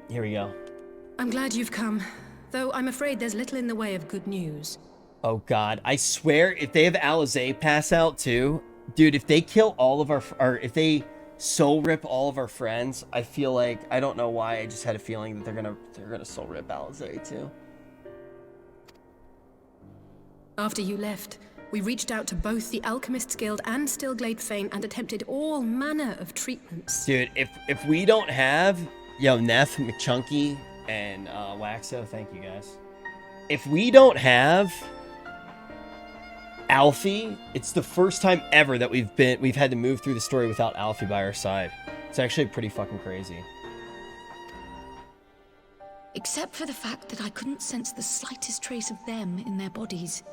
Here we go. I'm glad you've come, though I'm afraid there's little in the way of good news. Oh god, I swear if they have Alizé pass out too, dude, if they kill all of our, or if they soul rip all of our friends, I feel like, I don't know why, I just had a feeling that they're gonna soul rip Alizé too. After you left, we reached out to both the Alchemists Guild and Stillglade Fane and attempted all manner of treatments. Dude, if we don't have, yo, Neff, McChunky, and Waxo, thank you guys. If we don't have Alfie, it's the first time ever that we've had to move through the story without Alfie by our side. It's actually pretty fucking crazy. Except for the fact that I couldn't sense the slightest trace of them in their bodies.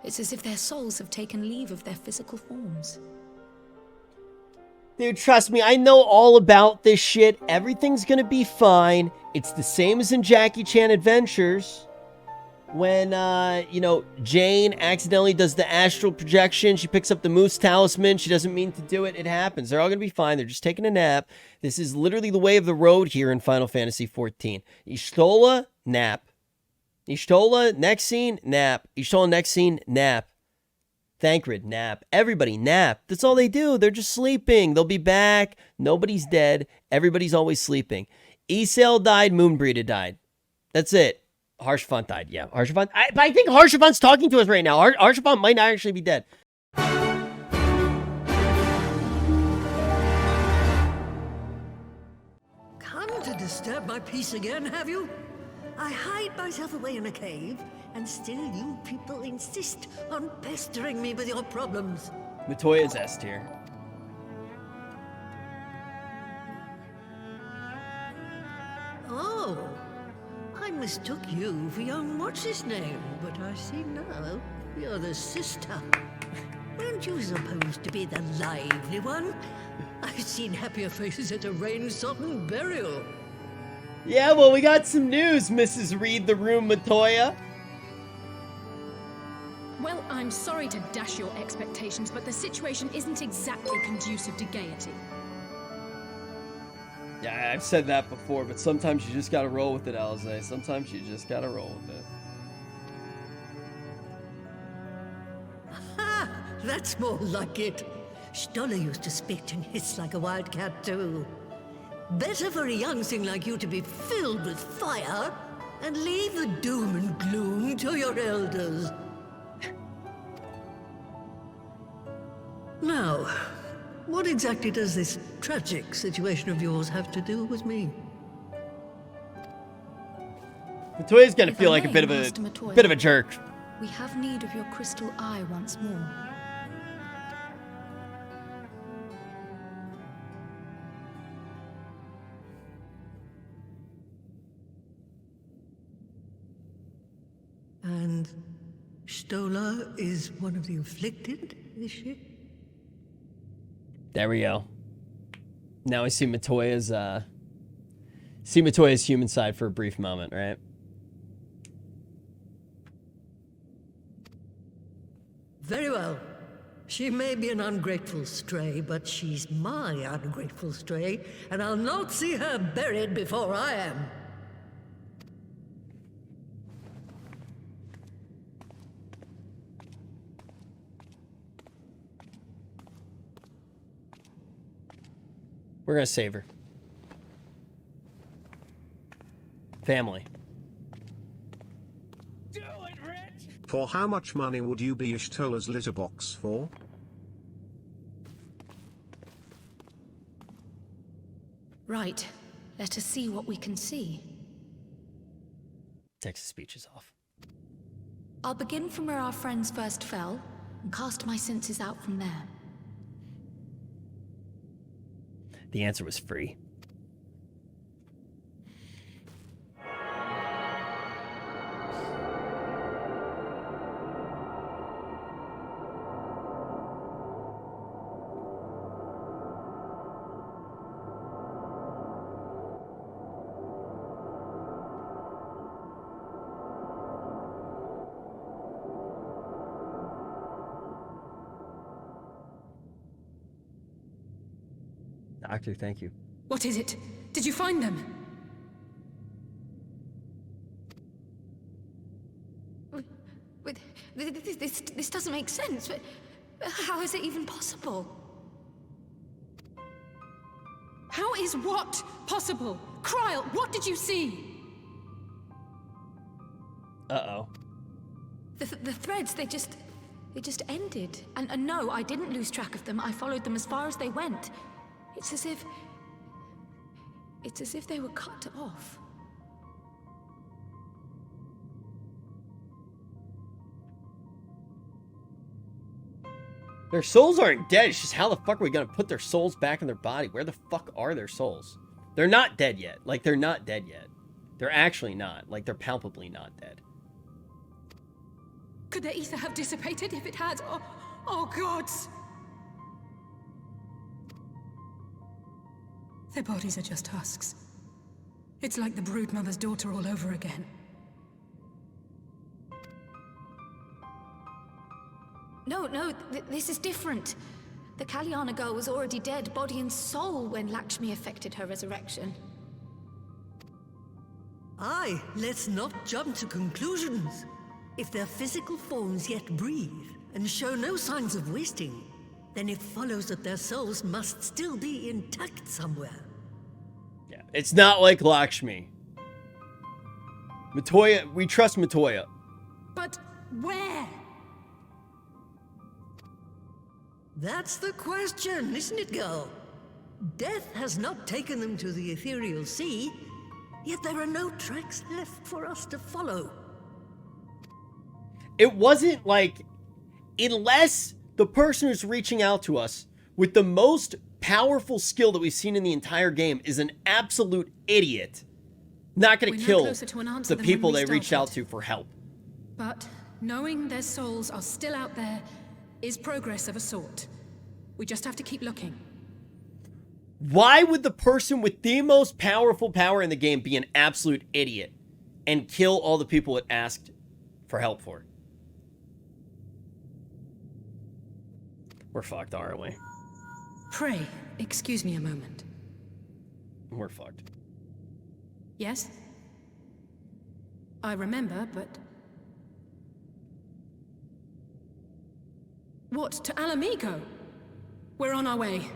It's as if their souls have taken leave of their physical forms. Dude, trust me, I know all about this shit. Everything's gonna be fine. It's the same as in Jackie Chan Adventures. When, you know, Jane accidentally does the astral projection. She picks up the moose talisman. She doesn't mean to do it. It happens. They're all gonna be fine. They're just taking a nap. This is literally the way of the road here in Final Fantasy XIV. Y'shtola, nap. Y'shtola, next scene, nap. Y'shtola, next scene, nap. Thancred, nap. Everybody, nap. That's all they do. They're just sleeping. They'll be back. Nobody's dead. Everybody's always sleeping. Isael died. Moonbreeder died. That's it. Haurchefant died. Yeah, Haurchefant. But I think Haurchefant's talking to us right now. Haurchefant might not actually be dead. Come to disturb my peace again, have you? I hide myself away in a cave, and still you people insist on pestering me with your problems. Matoya's S tier. Oh, I mistook you for young what's-his-name, but I see now you're the sister. Weren't you supposed to be the lively one? I've seen happier faces at a rain-sodden burial. Yeah, well, we got some news, Mrs. Read the Room Matoya. Well, I'm sorry to dash your expectations, but the situation isn't exactly conducive to gaiety. Yeah, I've said that before, but sometimes you just gotta roll with it, Alizé. Sometimes you just gotta roll with it. Ha! That's more like it. Stoller used to spit and hiss like a wildcat too. Better for a young thing like you to be filled with fire and leave the doom and gloom to your elders. Now, what exactly does this tragic situation of yours have to do with me? Matoya's gonna If feel I like a may, bit of Master Matoya, a jerk. We have need of your crystal eye once more. And Stoller is one of the afflicted, is she? There we go. Now I see Matoya's human side for a brief moment, right? Very well. She may be an ungrateful stray, but she's my ungrateful stray, and I'll not see her buried before I am. We're gonna save her. Family. Do it, Rich! For how much money would you be Y'shtola's litter box for? Right. Let us see what we can see. Text speech is off. I'll begin from where our friends first fell, and cast my senses out from there. The answer was free. Doctor, thank you. What is it? Did you find them? This doesn't make sense. But how is it even possible? How is what possible? Kryl, what did you see? Uh-oh. The threads, they just ended. And no, I didn't lose track of them. I followed them as far as they went. It's as if they were cut off. Their souls aren't dead. It's just how the fuck are we gonna put their souls back in their body? Where the fuck are their souls? They're not dead yet. Like, they're not dead yet. They're actually not. Like, they're palpably not dead. Could their ether have dissipated if it had? Oh gods! Their bodies are just husks. It's like the broodmother's daughter all over again. No, this is different. The Kalyana girl was already dead, body and soul, when Lakshmi affected her resurrection. Aye, let's not jump to conclusions. If their physical forms yet breathe and show no signs of wasting, then it follows that their souls must still be intact somewhere. Yeah, it's not like Lakshmi. Matoya, we trust Matoya. But where? That's the question, isn't it, girl? Death has not taken them to the ethereal sea, yet there are no tracks left for us to follow. It wasn't like, unless the person who's reaching out to us with the most powerful skill that we've seen in the entire game is an absolute idiot, not going to kill the people they reached out to for help. But knowing their souls are still out there is progress of a sort. We just have to keep looking. Why would the person with the most powerful power in the game be an absolute idiot and kill all the people it asked for help for? We're fucked, aren't we? Pray, excuse me a moment. We're fucked. Yes? I remember, but... What, to Alamigo? We're on our way.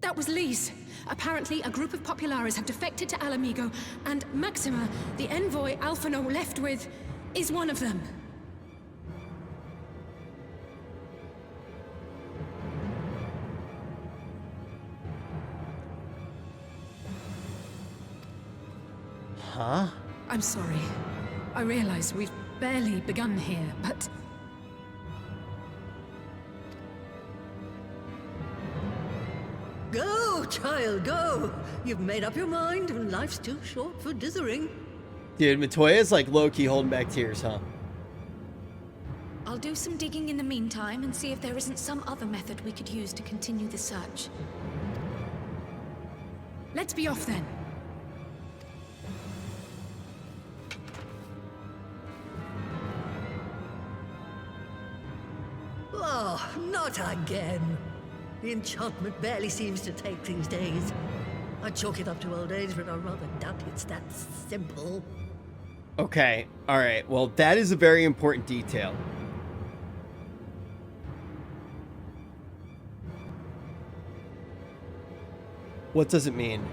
That was Lise. Apparently, a group of Populares have defected to Alamigo, and Maxima, the envoy Alphino left with, is one of them. Huh? I'm sorry. I realize we've barely begun here, but... Go, child, go! You've made up your mind, and life's too short for dithering. Dude, Matoya's like low-key holding back tears, huh? I'll do some digging in the meantime and see if there isn't some other method we could use to continue the search. Let's be off then. Oh, not again. The enchantment barely seems to take these days. I chalk it up to old age, but I rather doubt it's that simple. Okay, alright. Well, that is a very important detail. What does it mean?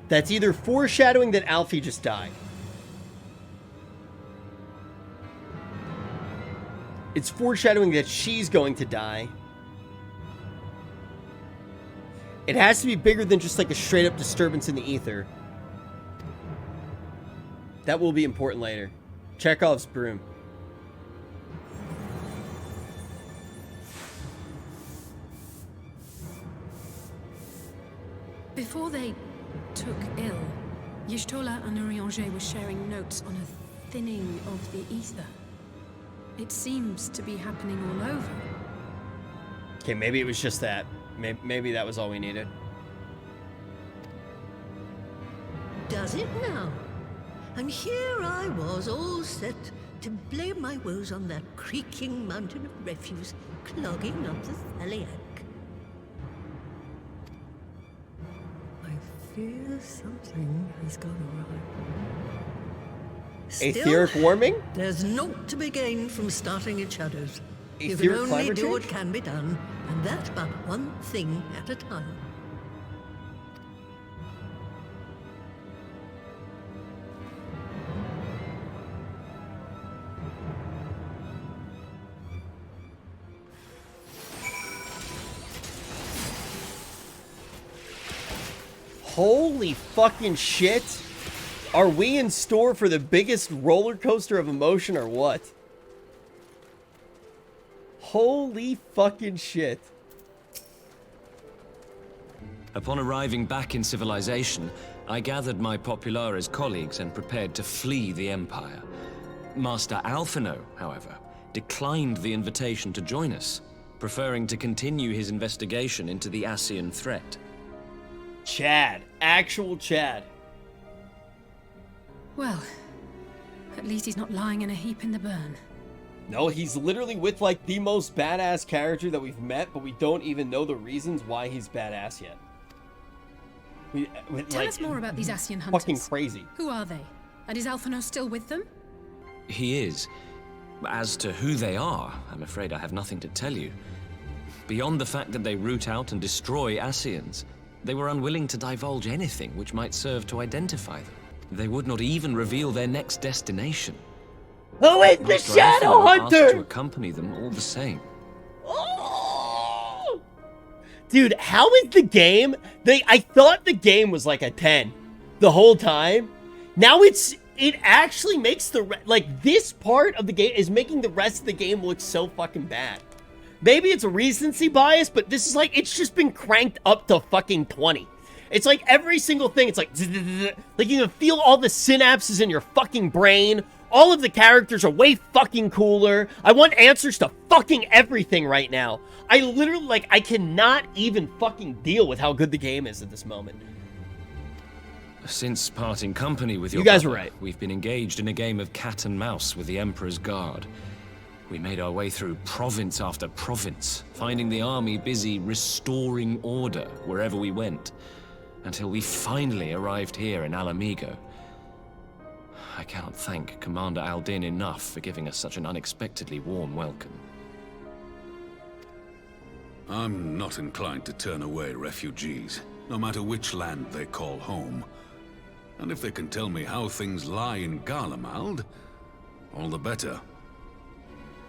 That's either foreshadowing that Alfie just died. It's foreshadowing that she's going to die. It has to be bigger than just like a straight up disturbance in the ether. That will be important later. Chekhov's broom. Before they took ill, Y'shtola and Urianger were sharing notes on a thinning of the ether. It seems to be happening all over. Okay, maybe it was just that. Maybe that was all we needed. Does it now? And here I was, all set to blame my woes on that creaking mountain of refuse clogging up the Thaliac. I fear something has gone awry. Aetheric warming? There's naught to be gained from starting in shadows. You can Aetheric only climate do what change? can be done, and that's but one thing at a time. Holy fucking shit. Are we in store for the biggest roller coaster of emotion or what? Holy fucking shit. Upon arriving back in civilization, I gathered my Populares colleagues and prepared to flee the Empire. Master Alphino, however, declined the invitation to join us, preferring to continue his investigation into the Ascian threat. Chad. Actual Chad. Well, at least he's not lying in a heap in the burn. No, he's literally with, like, the most badass character that we've met, but we don't even know the reasons why he's badass yet. Tell us more about these Ascian hunters. Fucking crazy. Who are they? And is Alphino still with them? He is. As to who they are, I'm afraid I have nothing to tell you. Beyond the fact that they root out and destroy Ascians, they were unwilling to divulge anything which might serve to identify them. They would not even reveal their next destination. Who is the Master Shadow Alphino asked to Hunter? accompany them all the same. Oh! Dude, how is the game? I thought the game was like a 10 the whole time. Now it actually makes this part of the game is making the rest of the game look so fucking bad. Maybe it's a recency bias, but this is like, it's just been cranked up to fucking 20. It's like every single thing, it's like you can feel all the synapses in your fucking brain. All of the characters are way fucking cooler. I want answers to fucking everything right now. I literally, I cannot even fucking deal with how good the game is at this moment. Since parting company with your You guys brother, were right. We've been engaged in a game of cat and mouse with the Emperor's Guard. We made our way through province after province, finding the army busy restoring order wherever we went, until we finally arrived here in Alamigo. I cannot thank Commander Aldin enough for giving us such an unexpectedly warm welcome. I'm not inclined to turn away refugees, no matter which land they call home. And if they can tell me how things lie in Garlemald, all the better.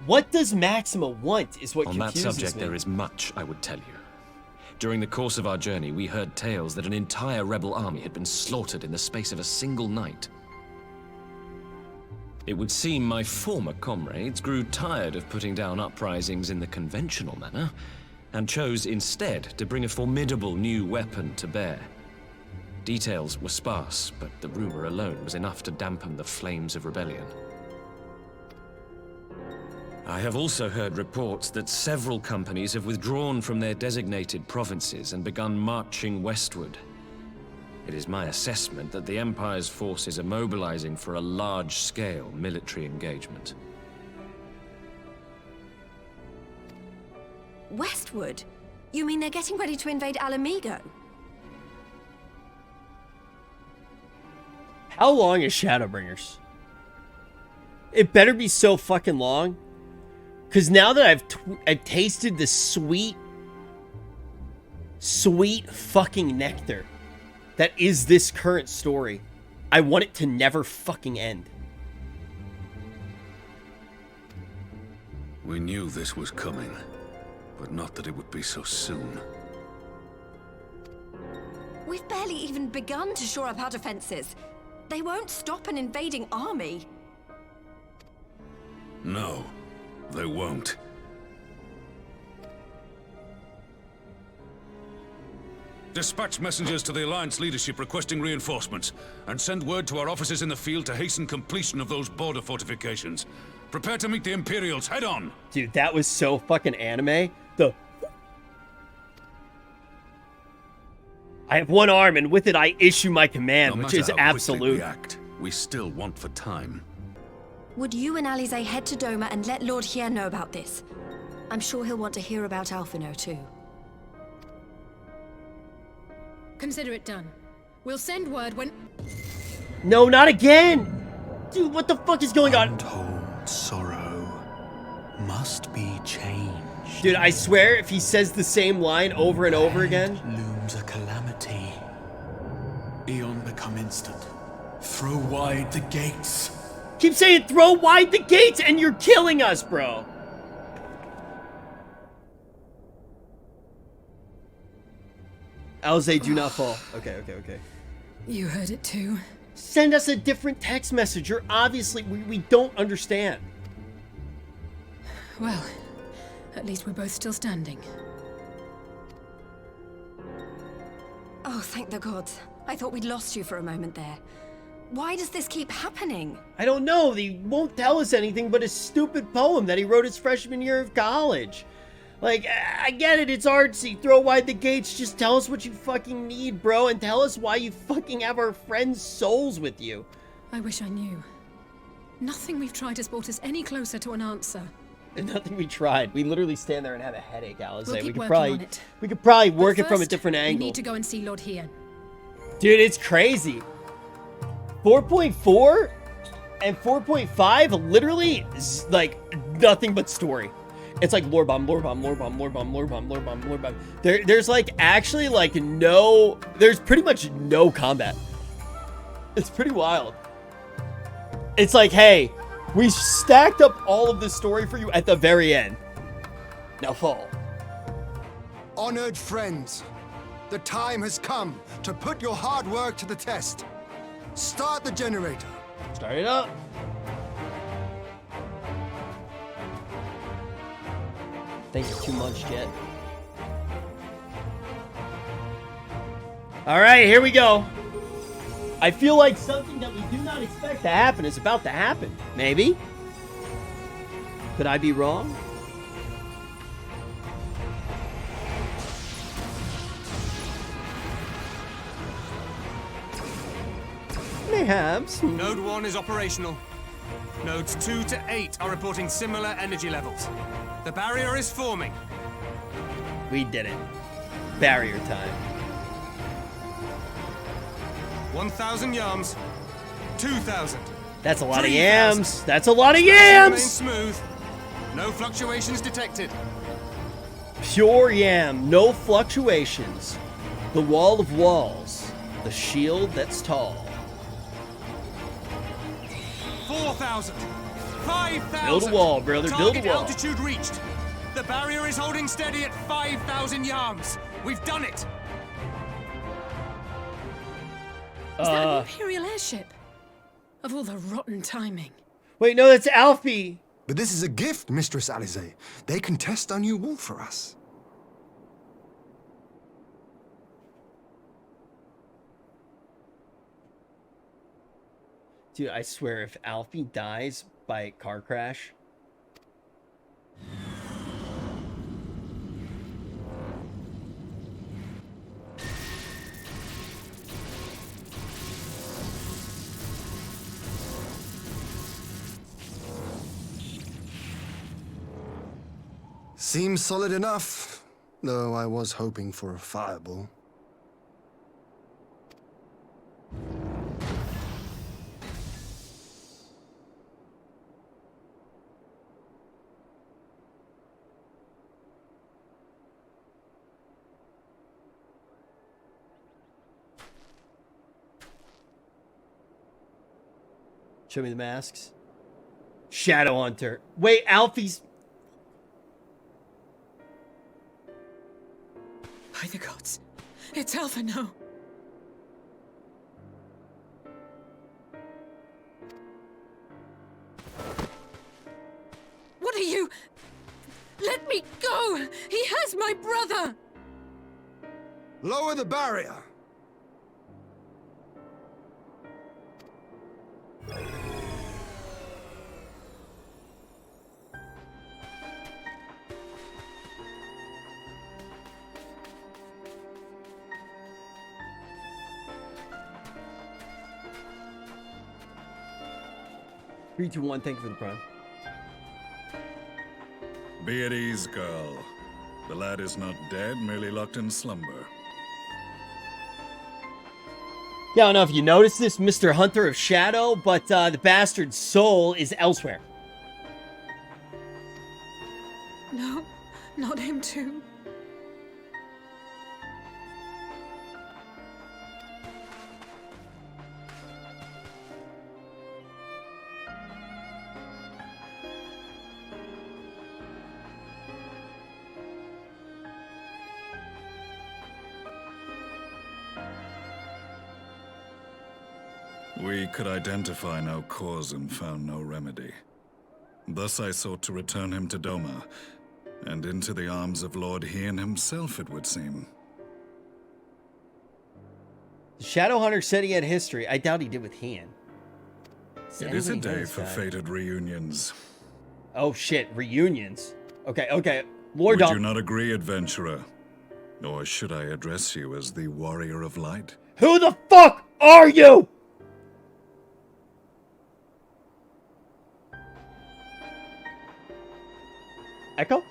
What does Maxima want is what On that confuses subject, me. there is much I would tell you. During the course of our journey, we heard tales that an entire rebel army had been slaughtered in the space of a single night. It would seem my former comrades grew tired of putting down uprisings in the conventional manner, and chose instead to bring a formidable new weapon to bear. Details were sparse, but the rumor alone was enough to dampen the flames of rebellion. I have also heard reports that several companies have withdrawn from their designated provinces and begun marching westward. It is my assessment that the Empire's forces are mobilizing for a large-scale military engagement. Westward? You mean they're getting ready to invade Alamigo? How long is Shadowbringers? It better be so fucking long. Because now that I've tasted the sweet fucking nectar that is this current story, I want it to never fucking end. We knew this was coming, but not that it would be so soon. We've barely even begun to shore up our defenses. They won't stop an invading army. No, they won't. Dispatch messengers to the Alliance leadership requesting reinforcements, and send word to our officers in the field to hasten completion of those border fortifications. Prepare to meet the Imperials head on! Dude, that was so fucking anime. I have one arm, and with it I issue my command, No which matter is how quickly absolute. we act, we still want for time. Would you and Alize head to Doma and let Lord Hier know about this? I'm sure he'll want to hear about Alphino too. Consider it done. We'll send word when... No, not again! Dude, what the fuck is going on? Untold sorrow must be changed. Dude, I swear if he says the same line over and over again. Looms a calamity. Eon become instant. Throw wide the gates. Keep saying throw wide the gates and you're killing us, bro. Alize, do not fall. Okay. You heard it too. Send us a different text message. You're obviously, we don't understand. Well, at least we're both still standing. Oh, thank the gods. I thought we'd lost you for a moment there. Why does this keep happening? I don't know. He won't tell us anything but a stupid poem that he wrote his freshman year of college. Like, I get it, it's artsy. Throw wide the gates. Just tell us what you fucking need, bro. And tell us why you fucking have our friends' souls with you. I wish I knew. Nothing we've tried has brought us any closer to an answer. And nothing we tried. We literally stand there and have a headache, Alize. We'll keep we working on it. We could probably work But it from a first, different angle. We need to go and see Lord Hien. Dude, it's crazy. 4.4 and 4.5 literally is like nothing but story. It's like lore bomb. There's like actually like there's pretty much no combat. It's pretty wild. It's like, hey, we stacked up all of this story for you at the very end. Now fall. Honored friends, the time has come to put your hard work to the test. Start the generator. Start it up. Thank you too much, Jet. All right, here we go. I feel like something that we do not expect to happen is about to happen. Maybe? Could I be wrong? Perhaps. Node 1 is operational. Nodes 2 to 8 are reporting similar energy levels. The barrier is forming. We did it. Barrier time. 1,000 yams. 2,000. That's a lot of 3,000. yams. That's a lot of Remain yams. smooth. No fluctuations detected. Pure yam. No fluctuations. The wall of walls. The shield that's tall. 4,000. 5,000. Build a wall, brother. Build a Target wall. altitude reached. The barrier is holding steady at 5,000 yams. We've done it. Is that an Imperial airship? Of all the rotten timing. Wait, no, that's Alfie. But this is a gift, Mistress Alize. They can test our new wall for us. Dude, I swear, if Alfie dies by car crash... Seems solid enough, though I was hoping for a fireball. Show me the masks. Shadowhunter. Wait, Alfie's... By the gods. It's Alpha now. What are you? Let me go! He has my brother! Lower the barrier! Three, two, one. Thank you for the prime. Be at ease, girl. The lad is not dead, merely locked in slumber. Yeah, I don't know if you noticed this, Mr. Hunter of Shadow, but the bastard's soul is elsewhere. No, not him too. We could identify no cause and found no remedy. Thus I sought to return him to Doma, and into the arms of Lord Hien himself, it would seem. The Shadow Hunter said he had history. I doubt he did with Hien. It is a day for fated reunions. Oh shit, reunions. Okay. Lord Would you not agree, adventurer? Or should I address you as the Warrior of Light? Who the fuck are you? Echo?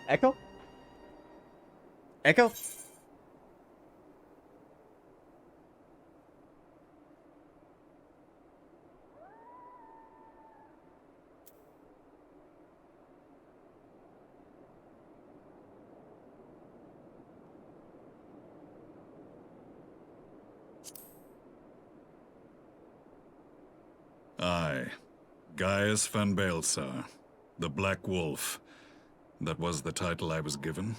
I, Gaius van Baelsar, the Black Wolf. That was the title I was given.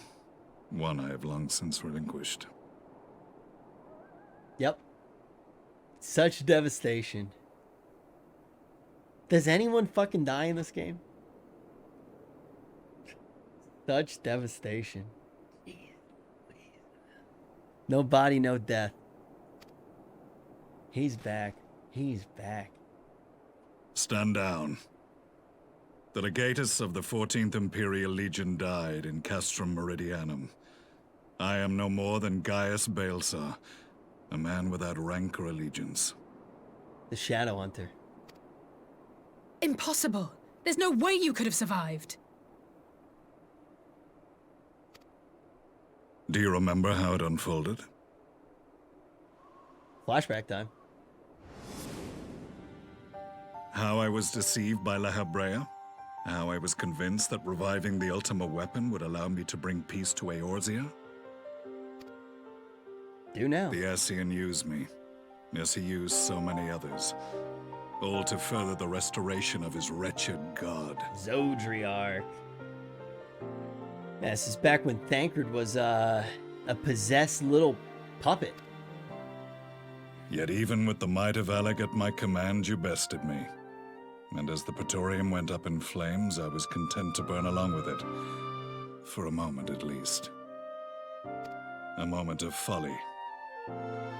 One I have long since relinquished. Yep. Such devastation. Does anyone fucking die in this game? Such devastation. No body, no death. He's back. Stand down. The legatus of the 14th Imperial Legion died in Castrum Meridianum. I am no more than Gaius Baelsar, a man without rank or allegiance. The Shadow Hunter. Impossible! There's no way you could have survived! Do you remember how it unfolded? Flashback time. How I was deceived by La Habrea? How I was convinced that reviving the Ultima weapon would allow me to bring peace to Eorzea? Do now. The Ascian used me, as he used so many others, all to further the restoration of his wretched god. Zodriarch. Yeah, this is back when Thancred was a possessed little puppet. Yet even with the might of Alec at my command, you bested me. And as the Praetorium went up in flames, I was content to burn along with it. For a moment, at least. A moment of folly.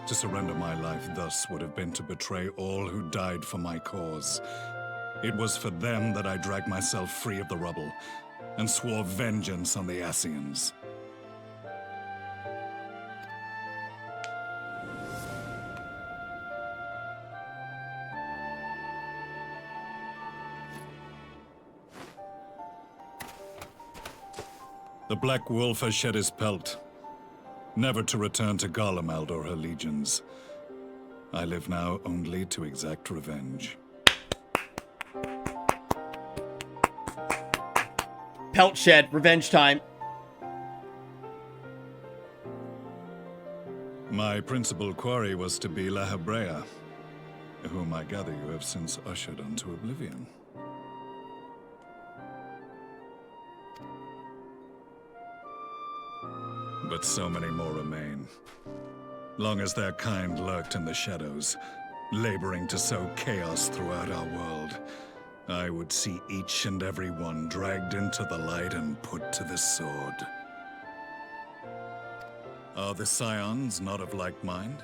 To surrender my life thus would have been to betray all who died for my cause. It was for them that I dragged myself free of the rubble, and swore vengeance on the Ascians. The Black Wolf has shed his pelt, never to return to Garlemald or her legions. I live now only to exact revenge. Pelt shed, revenge time. My principal quarry was to be La Habrea, whom I gather you have since ushered unto oblivion. But so many more remain. Long as their kind lurked in the shadows, laboring to sow chaos throughout our world, I would see each and every one dragged into the light and put to the sword. Are the Scions not of like mind?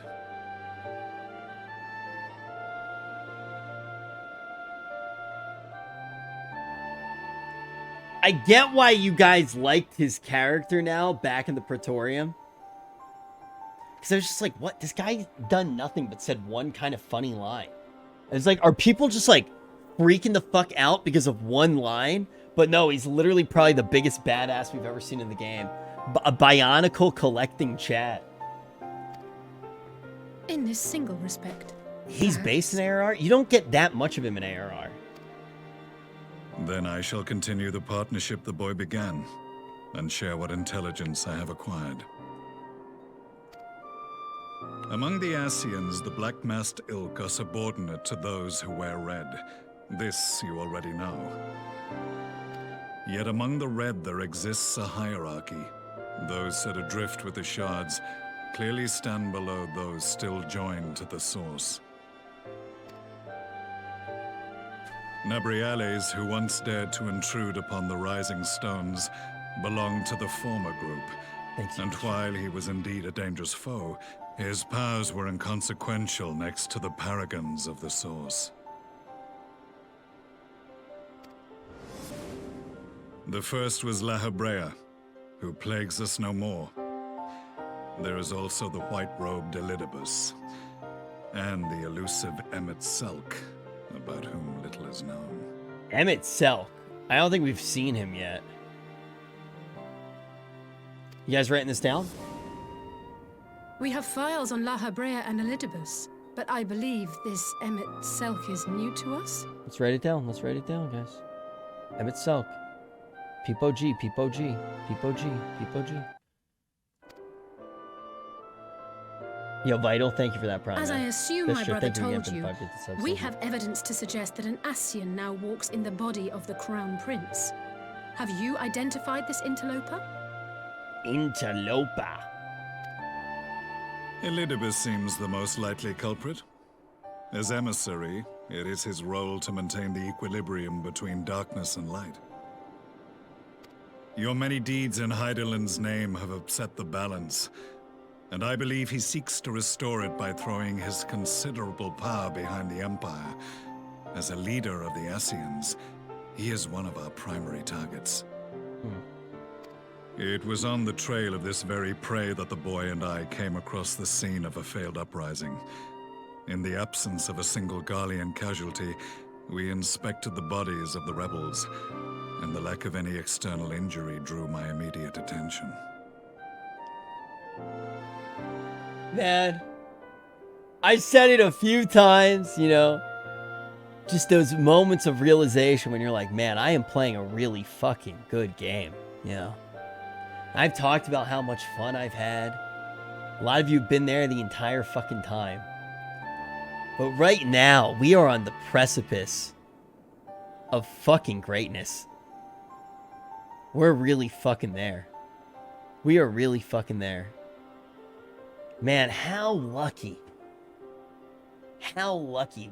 I get why you guys liked his character now back in the Praetorium. Because I was just like, what? This guy done nothing but said one kind of funny line. It's like, are people just like freaking the fuck out because of one line? But no, he's literally probably the biggest badass we've ever seen in the game. A bionicle collecting chat. In this single respect, He's based in ARR? You don't get that much of him in ARR. Then I shall continue the partnership the boy began, and share what intelligence I have acquired. Among the Ascians, the Black-Masked Ilk are subordinate to those who wear red. This you already know. Yet among the Red there exists a hierarchy. Those set adrift with the shards clearly stand below those still joined to the source. Nabriales, who once dared to intrude upon the Rising Stones, belonged to the former group. And while he was indeed a dangerous foe, his powers were inconsequential next to the paragons of the Source. The first was La Hebrea, who plagues us no more. There is also the white-robed Elidibus, and the elusive Emmett Selk, about whom little is known. Emmett Selk? I don't think we've seen him yet. You guys writing this down? We have files on La Hebrea and Elidibus, but I believe this Emmett Selk is new to us. Let's write it down. Let's write it down, guys. Emmett Selk. Peep OG, Peep OG, Peep OG, Peep OG. Yo, Vital, thank you for that prime. As I assume That's my true. brother Thank you again told for the you, 5 bits of subs. we have evidence to suggest that an Ascian now walks in the body of the Crown Prince. Have you identified this interloper? Interloper. Elidibus seems the most likely culprit. As emissary, it is his role to maintain the equilibrium between darkness and light. Your many deeds in Hydaelyn's name have upset the balance, and I believe he seeks to restore it by throwing his considerable power behind the Empire. As a leader of the Ascians, he is one of our primary targets. It was on the trail of this very prey that the boy and I came across the scene of a failed uprising. In the absence of a single Garlean casualty, we inspected the bodies of the rebels, and the lack of any external injury drew my immediate attention. Man, I said it a few times, you know, just those moments of realization when you're like, man, I am playing a really fucking good game, you know. I've talked about how much fun I've had. A lot of you have been there the entire fucking time. But right now, we are on the precipice of fucking greatness. We're really fucking there. We are really fucking there. Man, how lucky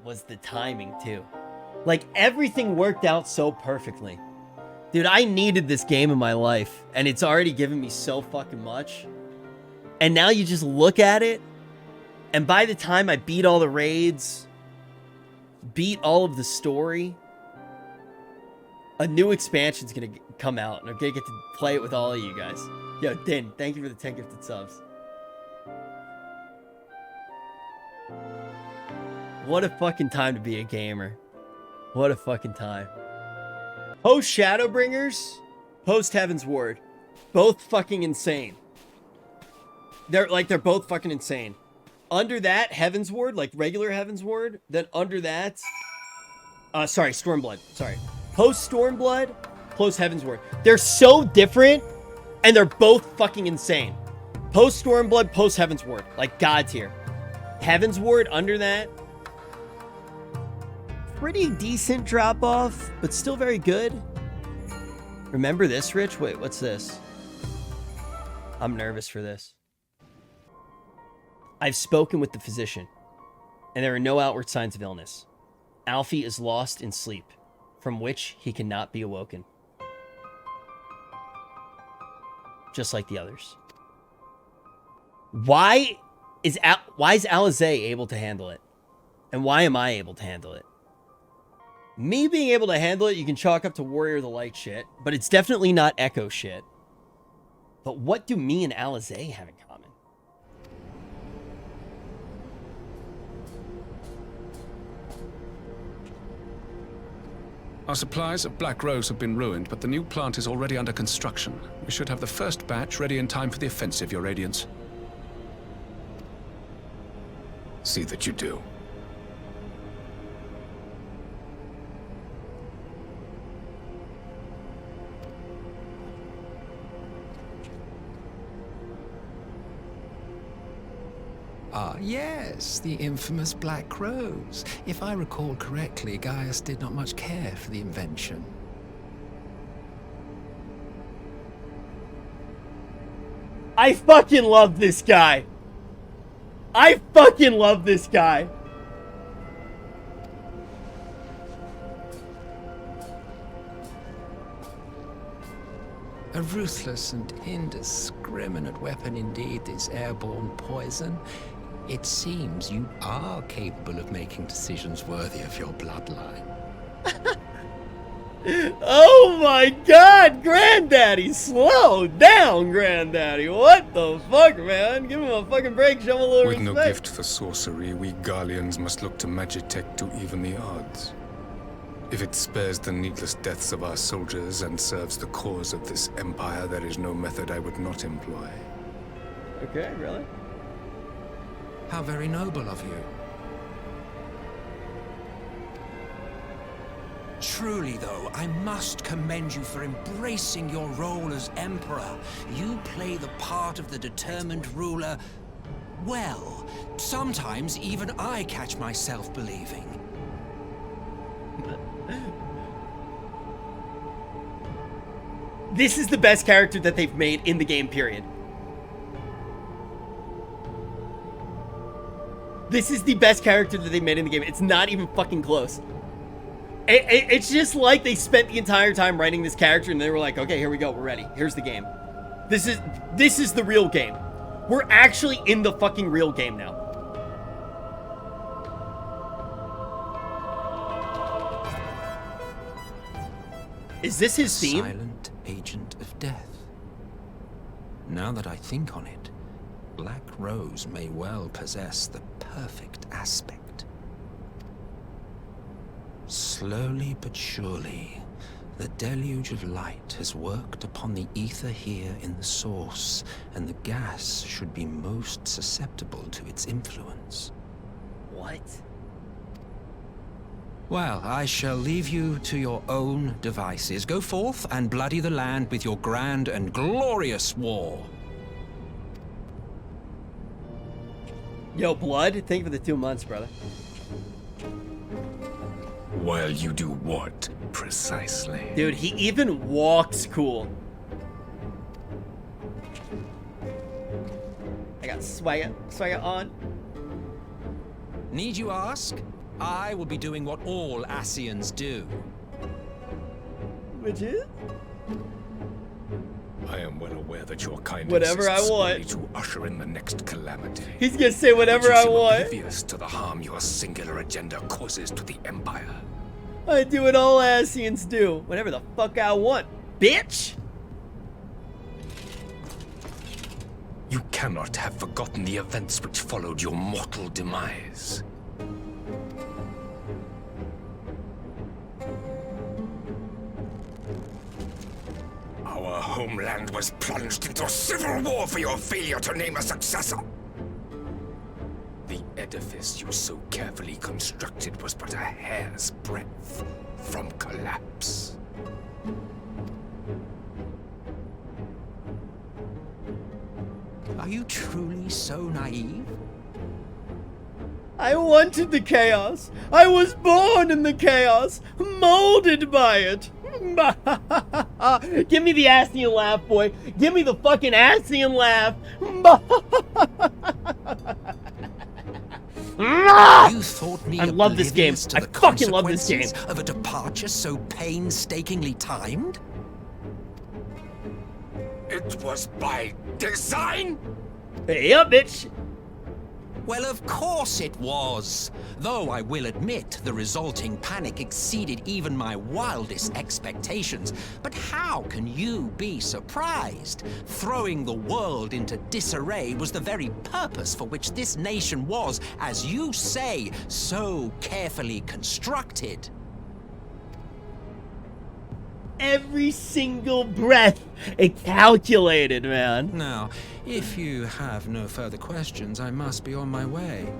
was the timing, too? Like, everything worked out so perfectly. Dude, I needed this game in my life, and it's already given me so fucking much. And now you just look at it, and by the time I beat all the raids, beat all of the story, a new expansion's gonna come out, and I'm gonna get to play it with all of you guys. Yo, Din, thank you for the 10 gifted subs. What a fucking time to be a gamer. What a fucking time. Post Shadowbringers, post Heaven's Ward. Both fucking insane. They're both fucking insane. Under that, Heaven's Ward, like regular Heaven's Ward. Then under that, sorry, Stormblood. Sorry. Post Stormblood, post Heaven's Ward. They're so different, and they're both fucking insane. Post Stormblood, post Heaven's Ward. Like God tier. Heaven's Ward under that. Pretty decent drop off, but still very good. Remember this, Rich? Wait, what's this? I'm nervous for this. I've spoken with the physician, and there are no outward signs of illness. Alfie is lost in sleep, from which he cannot be awoken. Just like the others. Why is Alizé able to handle it? And why am I able to handle it? Me being able to handle it, you can chalk up to Warrior of the Light shit, but it's definitely not Echo shit. But what do me and Alizé have in common? Our supplies of Black Rose have been ruined, but the new plant is already under construction. We should have the first batch ready in time for the offensive, Your Radiance. See that you do. Ah, yes, the infamous Black Rose. If I recall correctly, Gaius did not much care for the invention. I fucking love this guy. I fucking love this guy. A ruthless and indiscriminate weapon indeed, this airborne poison. It seems you are capable of making decisions worthy of your bloodline. Oh my god, Granddaddy! Slow down, Granddaddy! What the fuck, man? Give him a fucking break, show him a little With respect. no gift for sorcery, we Garleans must look to Magitech to even the odds. If it spares the needless deaths of our soldiers and serves the cause of this empire, there is no method I would not employ. Okay, really? How very noble of you. Truly, though, I must commend you for embracing your role as Emperor. You play the part of the determined ruler well. Sometimes even I catch myself believing. This is the best character that they've made in the game, period. This is the best character that they made in the game. It's not even fucking close. It's just like they spent the entire time writing this character and they were like, okay, here we go, we're ready. Here's the game. This is the real game. We're actually in the fucking real game now. Is this his theme? Silent agent of death. Now that I think on it, Black Rose may well possess the perfect aspect. Slowly but surely, the deluge of light has worked upon the ether here in the source, and the gas should be most susceptible to its influence. What? Well, I shall leave you to your own devices. Go forth and bloody the land with your grand and glorious war. Yo, Blood, thank you for the 2 months, brother. While you do what, precisely? Dude, he even walks cool. I got swagger on. Need you ask? I will be doing what all Ascians do. Which is? I am well aware that your kind Whatever I insists want. only to usher in the next calamity. He's gonna say whatever But you I seem want. oblivious to the harm your singular agenda causes to the Empire. I do what all Ascians do. Whatever the fuck I want, bitch! You cannot have forgotten the events which followed your mortal demise. Our homeland was plunged into civil war for your failure to name a successor. The edifice you so carefully constructed was but a hair's breadth from collapse. Are you truly so naive? I wanted the chaos. I was born in the chaos, molded by it. Give me the Ascian laugh, boy. Give me the fucking Ascian laugh. You thought me I love this game. oblivious to I the fucking love this game. consequences of a departure so painstakingly timed? It was by design? Hey up, bitch. Well, of course it was. Though I will admit the resulting panic exceeded even my wildest expectations. But how can you be surprised? Throwing the world into disarray was the very purpose for which this nation was, as you say, so carefully constructed. Every single breath, it calculated, man. Now, if you have no further questions, I must be on my way.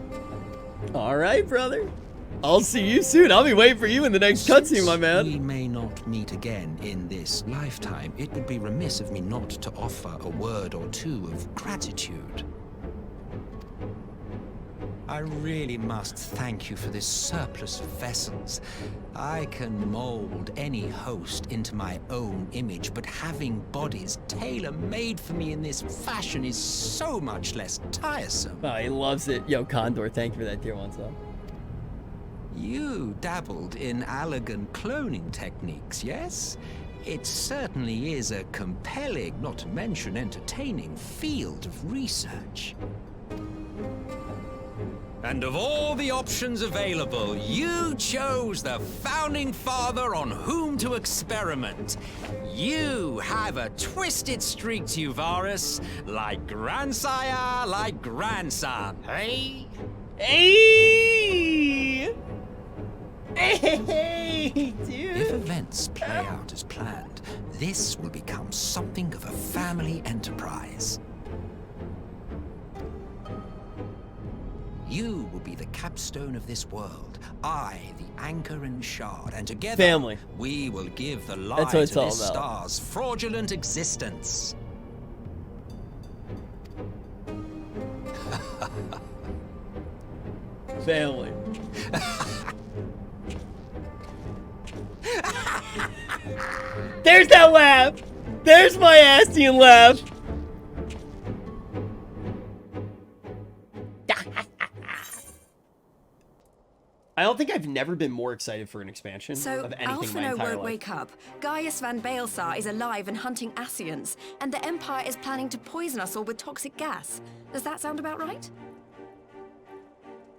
All right, brother. I'll see you soon. I'll be waiting for you in the next cutscene, my man. We may not meet again in this lifetime. It would be remiss of me not to offer a word or two of gratitude. I really must thank you for this surplus of vessels. I can mold any host into my own image, but having bodies tailor-made for me in this fashion is so much less tiresome. Oh, he loves it. Yo, Condor, thank you for that tier 1 sub. You dabbled in Allagan cloning techniques, yes? It certainly is a compelling, not to mention entertaining, field of research. And of all the options available, you chose the Founding Father on whom to experiment. You have a twisted streak to you, Varus, like grandsire, like grandson, hey? Hey! Hey, dude! If events play out as planned, this will become something of a family enterprise. You will be the capstone of this world, I the anchor and shard, and together family. We will give the light That's what it's to all this about. star's fraudulent existence. Family. There's that laugh! There's my Astian laugh! I don't think I've never been more excited for an expansion So, of anything in my Alphino entire won't life. wake up. Gaius Van Baelsar is alive and hunting Ascians, and the Empire is planning to poison us all with toxic gas. Does that sound about right?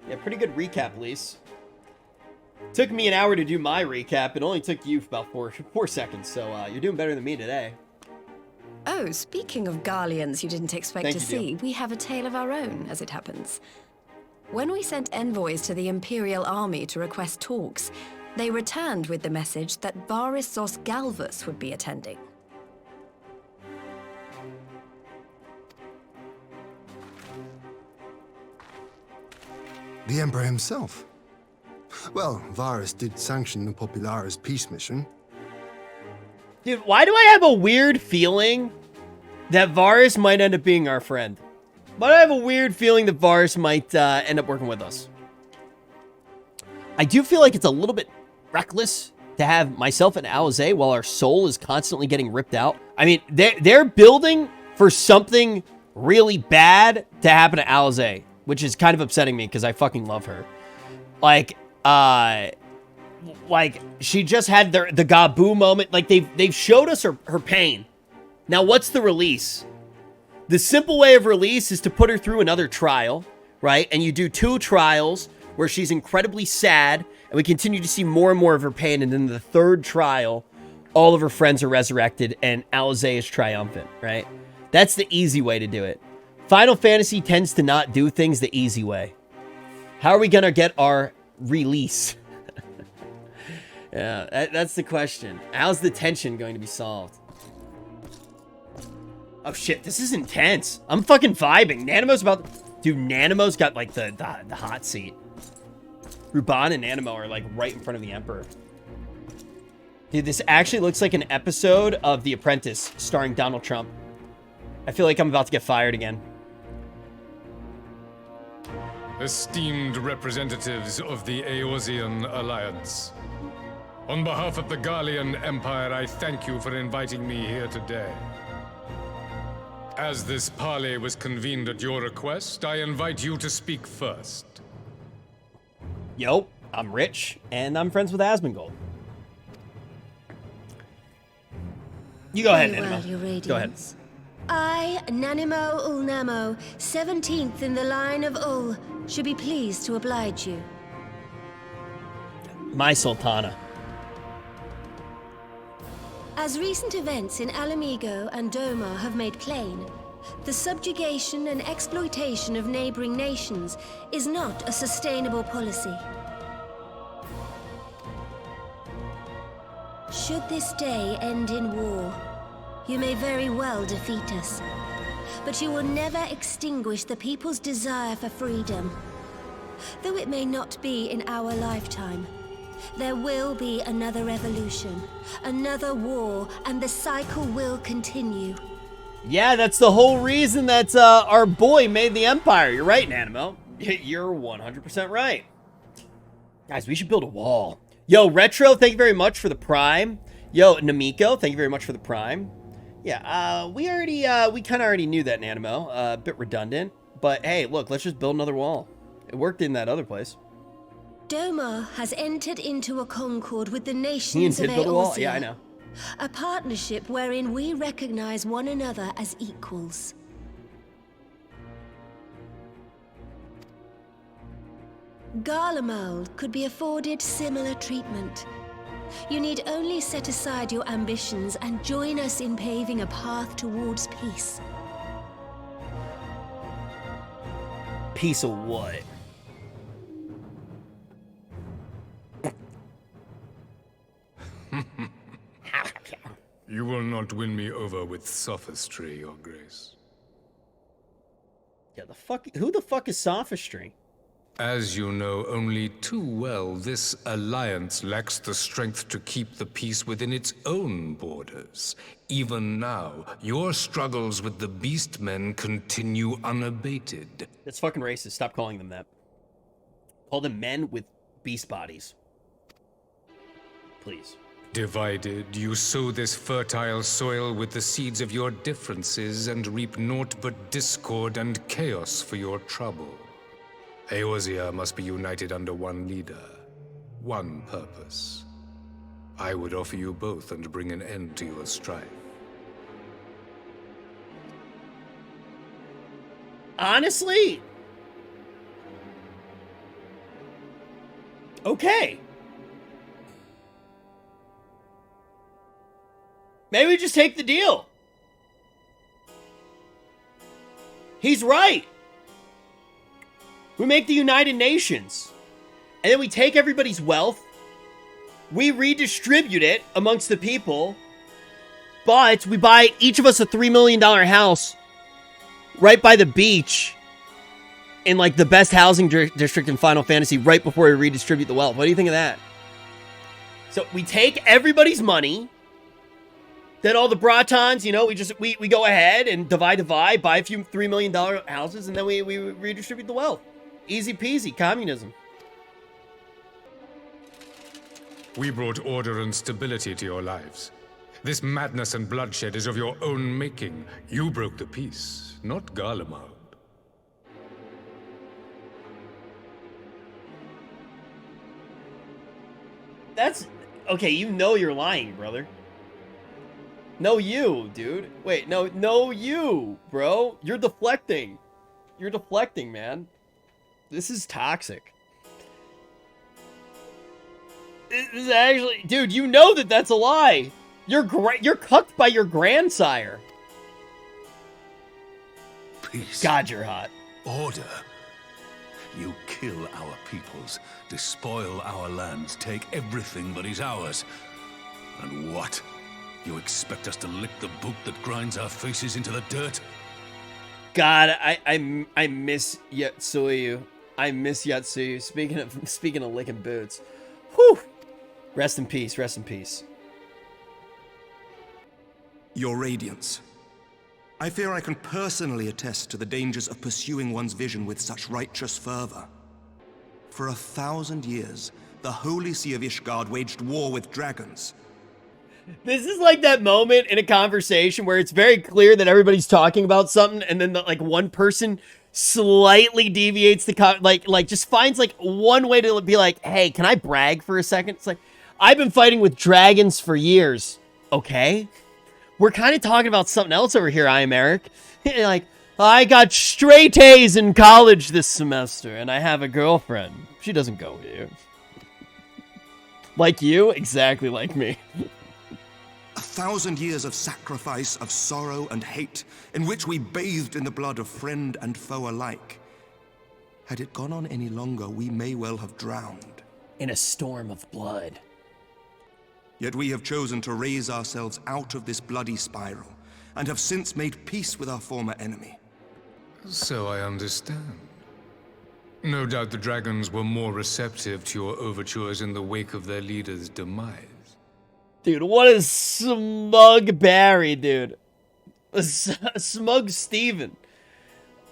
Yeah, pretty good recap, Lise. Took me an hour to do my recap. It only took you about four seconds, so you're doing better than me today. Oh, speaking of Garleans you didn't expect Thank to you, see, dear. we have a tale of our own, as it happens. When we sent envoys to the Imperial Army to request talks, they returned with the message that Varys Zos Galvus would be attending. The Emperor himself. Well, Varys did sanction the Popularis peace mission. Dude, why do I have a weird feeling that Varys might end up being our friend? Why do I have a weird feeling that Varys might end up working with us? I do feel like it's a little bit reckless to have myself and Alizé while our soul is constantly getting ripped out. I mean, they're building for something really bad to happen to Alizé, which is kind of upsetting me because I fucking love her. Like she just had the Gabu moment. Like they've showed us her pain. Now what's the release? The simple way of release is to put her through another trial, right? And you do 2 trials where she's incredibly sad and we continue to see more and more of her pain. And then the 3rd trial, all of her friends are resurrected and Alizé is triumphant, right? That's the easy way to do it. Final Fantasy tends to not do things the easy way. How are we going to get our release? Yeah, that's the question. How's the tension going to be solved? Oh shit, this is intense. I'm fucking vibing. Nanamo's about... Dude, Nanamo's got like the hot seat. Ruban and Nanamo are like right in front of the Emperor. Dude, this actually looks like an episode of The Apprentice starring Donald Trump. I feel like I'm about to get fired again. Esteemed representatives of the Eorzean Alliance, on behalf of the Garlean Empire, I thank you for inviting me here today. As this parley was convened at your request, I invite you to speak first. Yo, I'm Rich, and I'm friends with Asmongold. You go ahead, Very well, Your Nanamo. Radiance. Go ahead. I, Nanimo Ulnamo, 17th in the line of Ul, should be pleased to oblige you. My Sultana. As recent events in Alamigo and Doma have made plain, the subjugation and exploitation of neighboring nations is not a sustainable policy. Should this day end in war, you may very well defeat us, but you will never extinguish the people's desire for freedom. Though it may not be in our lifetime, there will be another revolution, another war, and the cycle will continue. Yeah, that's the whole reason that our boy made the Empire. You're right, Nanamo. You're 100% right. Guys, we should build a wall. Yo, Retro, thank you very much for the Prime. Yo, Namiko, thank you very much for the Prime. Yeah, we kind of already knew that, Nanimo. A bit redundant. But hey, look, let's just build another wall. It worked in that other place. Domar has entered into a concord with the He nations of build a wall? Eorzea. Yeah, I know. A partnership wherein we recognize one another as equals. Garlemald could be afforded similar treatment. You need only set aside your ambitions and join us in paving a path towards peace. Piece of what? You will not win me over with sophistry, Your Grace. Yeah, who the fuck is sophistry? As you know only too well, this alliance lacks the strength to keep the peace within its own borders. Even now, your struggles with the Beastmen continue unabated. That's fucking racist. Stop calling them that. Call them men with beast bodies. Please. Divided, you sow this fertile soil with the seeds of your differences and reap naught but discord and chaos for your trouble. Eorzea must be united under one leader, one purpose. I would offer you both and bring an end to your strife. Honestly? Okay. Maybe we just take the deal. He's right. We make the United Nations. And then we take everybody's wealth. We redistribute it amongst the people. But we buy each of us a $3 million house right by the beach in like the best housing district in Final Fantasy right before we redistribute the wealth. What do you think of that? So we take everybody's money. Then all the Bratons, you know, we go ahead and divide, buy a few $3 million houses, and then we redistribute the wealth. Easy peasy, communism. We brought order and stability to your lives. This madness and bloodshed is of your own making. You broke the peace, not Garlemald. That's... Okay, you know you're lying, brother. No, you, dude. Wait, no, you, bro. You're deflecting. You're deflecting, man. This is toxic. This is actually... Dude, you know that that's a lie. You're cucked by your grandsire. Peace. God, you're hot. Order. You kill our peoples, despoil our lands, take everything that is ours. And what? You expect us to lick the boot that grinds our faces into the dirt? God, I miss Yatsuyu. I miss Yatsuyu. Speaking of licking boots. Whew. Rest in peace, rest in peace. Your Radiance. I fear I can personally attest to the dangers of pursuing one's vision with such righteous fervor. For 1,000 years, the Holy See of Ishgard waged war with dragons. This is like that moment in a conversation where it's very clear that everybody's talking about something, and then one person slightly deviates the just finds like one way to be like, hey, can I brag for a second? It's like, I've been fighting with dragons for years. Okay. We're kind of talking about something else over here, I am Eric. Like, I got straight A's in college this semester, and I have a girlfriend. She doesn't go here. Like you? Exactly like me. 1,000 years of sacrifice, of sorrow and hate, in which we bathed in the blood of friend and foe alike. Had it gone on any longer, we may well have drowned. In a storm of blood. Yet we have chosen to raise ourselves out of this bloody spiral, and have since made peace with our former enemy. So I understand. No doubt the dragons were more receptive to your overtures in the wake of their leader's demise. Dude, what a smug Barry, dude. A smug Steven.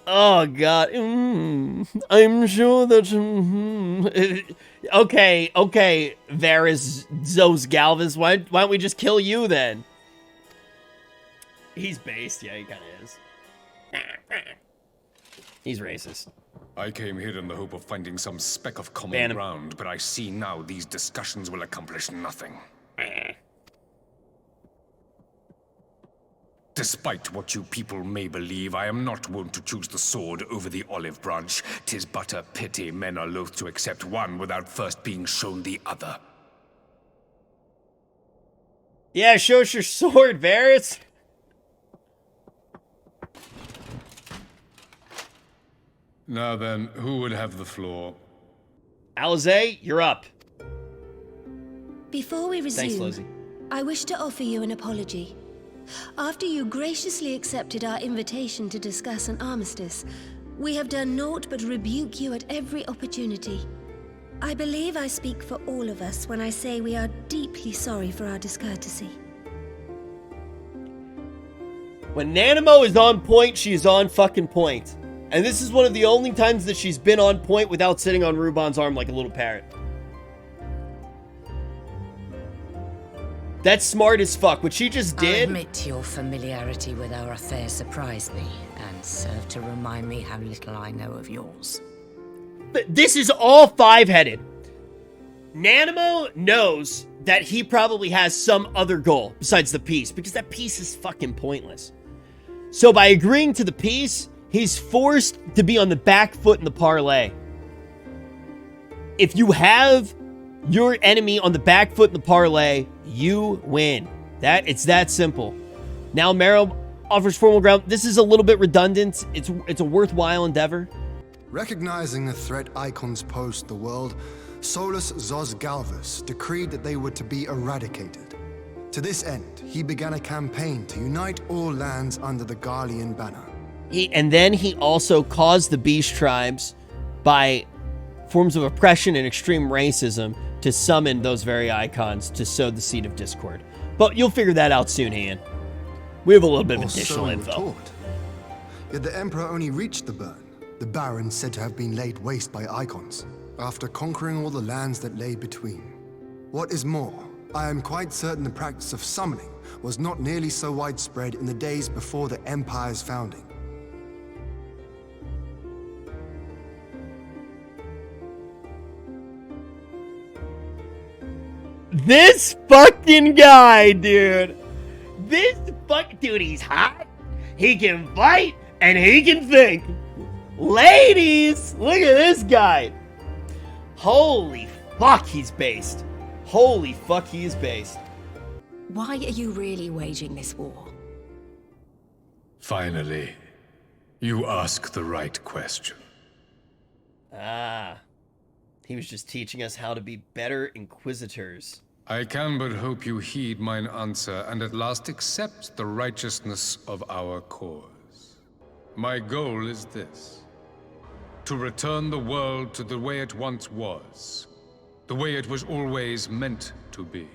Oh God. I'm sure that. Okay. Varys Zos Galvus. Why don't we just kill you then? He's based. Yeah, he kind of is. He's racist. I came here in the hope of finding some speck of common ground, but I see now these discussions will accomplish nothing. Despite what you people may believe, I am not wont to choose the sword over the olive branch. 'Tis but a pity men are loath to accept one without first being shown the other. Yeah, show us your sword, Varys. Now then, who would have the floor? Alize, you're up. Before we resume, Thanks, Lizzie. I wish to offer you an apology. After you graciously accepted our invitation to discuss an armistice, we have done naught but rebuke you at every opportunity. I believe I speak for all of us when I say we are deeply sorry for our discourtesy. When Nanamo is on point, she is on fucking point. And this is one of the only times that she's been on point without sitting on Ruban's arm like a little parrot. That's smart as fuck. What she just did... I admit your familiarity with our affair surprised me, and served to remind me how little I know of yours. But this is all five-headed. Nanamo knows that he probably has some other goal besides the peace, because that peace is fucking pointless. So by agreeing to the peace, he's forced to be on the back foot in the parlay. If you have your enemy on the back foot in the parlay, you win. It's that simple. Now Marrow offers formal ground. This is a little bit redundant. It's a worthwhile endeavor. Recognizing the threat icons posed to the world, Solus Zos Galvus decreed that they were to be eradicated. To this end, he began a campaign to unite all lands under the Garlean banner. And then he also caused the Beast tribes, by forms of oppression and extreme racism, to summon those very icons to sow the seed of discord. But you'll figure that out soon, Ian. We have a little bit of additional info. Yet the Emperor only reached the burn, the Baron said to have been laid waste by icons, after conquering all the lands that lay between. What is more, I am quite certain the practice of summoning was not nearly so widespread in the days before the Empire's founding. This fucking guy, dude. Dude, he's hot. He can fight and he can think. Ladies, look at this guy. Holy fuck, he's based. Holy fuck, he is based. Why are you really waging this war? Finally, you ask the right question. Ah. He was just teaching us how to be better inquisitors. I can but hope you heed mine answer and at last accept the righteousness of our cause. My goal is this: to return the world to the way it once was, the way it was always meant to be.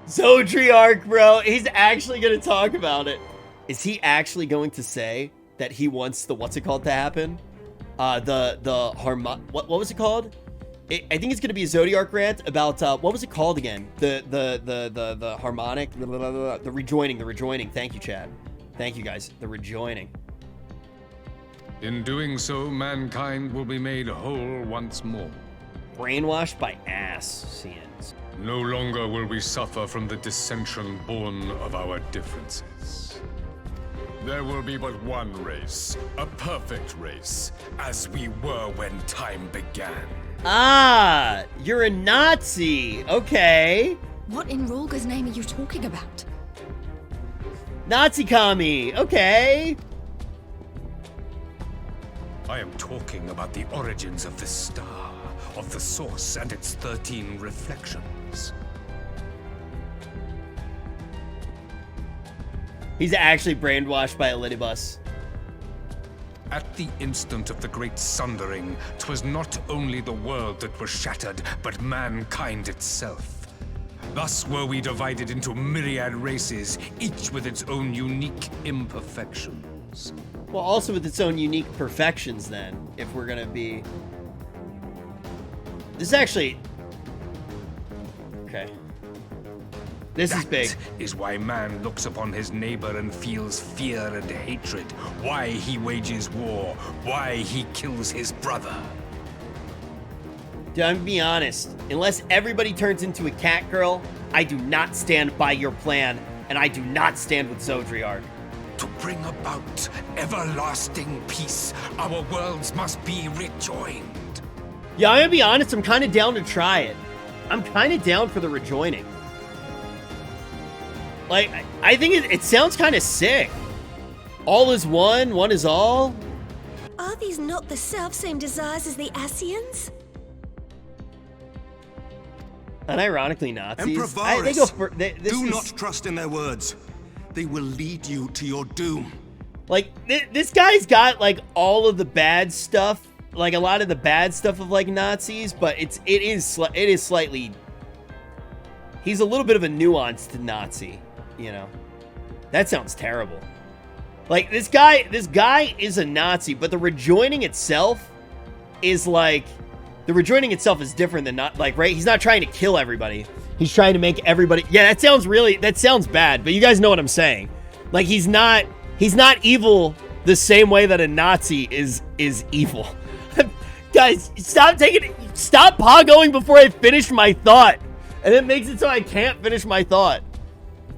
Zodriarch, bro, he's actually going to talk about it. Is he actually going to say that he wants the what's it called to happen? What was it called? I think it's gonna be a Zodiarch rant about what was it called again? The harmonic, the rejoining. Thank you, Chad. Thank you, guys. The rejoining. In doing so, mankind will be made whole once more. Brainwashed by ass-seans. No longer will we suffer from the dissension born of our differences. There will be but one race, a perfect race, as we were when time began. Ah, you're a Nazi. Okay. What in Rolga's name are you talking about? Nazi commie. Okay. I am talking about the origins of the star, of the source and its 13 reflections. He's actually brainwashed by a Lidibus. At the instant of the great sundering, 'twas not only the world that was shattered, but mankind itself. Thus were we divided into myriad races, each with its own unique imperfections. Well, also with its own unique perfections then, if we're gonna be... This is actually... Okay. This is big. That is why man looks upon his neighbor and feels fear and hatred. Why he wages war. Why he kills his brother. Dude, I'm gonna be honest. Unless everybody turns into a cat girl, I do not stand by your plan, and I do not stand with Zodriark. To bring about everlasting peace, our worlds must be rejoined. Yeah, I'm gonna be honest, I'm kind of down to try it. I'm kind of down for the rejoining. Like, I think it sounds kind of sick. All is one, one is all. Are these not the self-same desires as the Ascians? Unironically, Nazis. Emperor Varys, they go for, do not trust in their words. They will lead you to your doom. Like, this guy's got, like, all of the bad stuff. Like, a lot of the bad stuff of, like, Nazis. But it is slightly... He's a little bit of a nuanced Nazi, you know? That sounds terrible. Like, this guy is a Nazi, but the rejoining itself is, like... The rejoining itself is different than not... Like, right? He's not trying to kill everybody. He's trying to make everybody... Yeah, that sounds bad, but you guys know what I'm saying. Like, he's not evil the same way that a Nazi is evil. Guys, stop pog-going before I finish my thought. And it makes it so I can't finish my thought.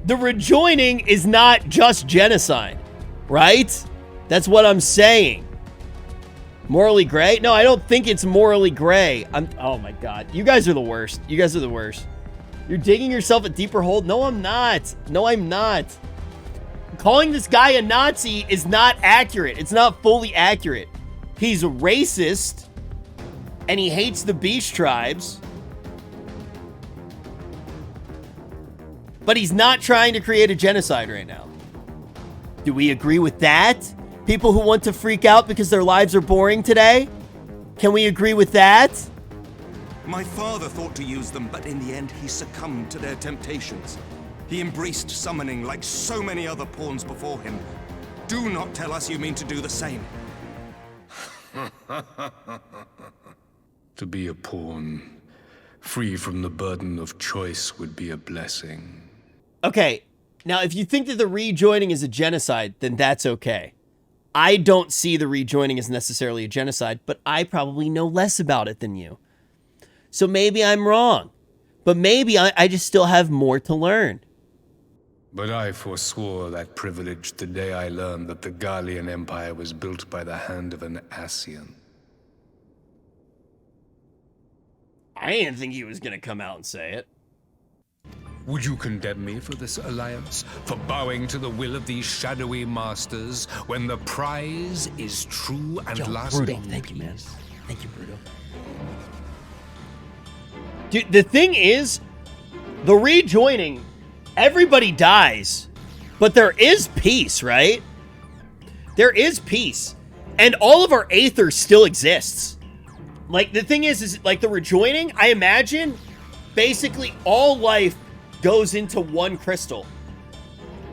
The rejoining is not just genocide, right? That's what I'm saying. Morally gray? No, I don't think it's morally gray. Oh my God. You guys are the worst. You guys are the worst. You're digging yourself a deeper hole? No, I'm not. No, I'm not. Calling this guy a Nazi is not accurate. It's not fully accurate. He's racist, and he hates the Beast tribes. But he's not trying to create a genocide right now. Do we agree with that? People who want to freak out because their lives are boring today? Can we agree with that? My father thought to use them, but in the end he succumbed to their temptations. He embraced summoning like so many other pawns before him. Do not tell us you mean to do the same. To be a pawn, free from the burden of choice, would be a blessing. Okay, now if you think that the rejoining is a genocide, then that's okay. I don't see the rejoining as necessarily a genocide, but I probably know less about it than you. So maybe I'm wrong, but maybe I just still have more to learn. But I forswore that privilege the day I learned that the Garlean Empire was built by the hand of an Ascian. I didn't think he was going to come out and say it. Would you condemn me for this alliance? For bowing to the will of these shadowy masters when the prize is true and lasting? Bruto, thank you, man. Thank you, Bruto. Dude, the thing is, the rejoining, everybody dies, but there is peace, right? There is peace, and all of our Aether still exists. Like, the thing is like the rejoining, I imagine, basically all life goes into one crystal.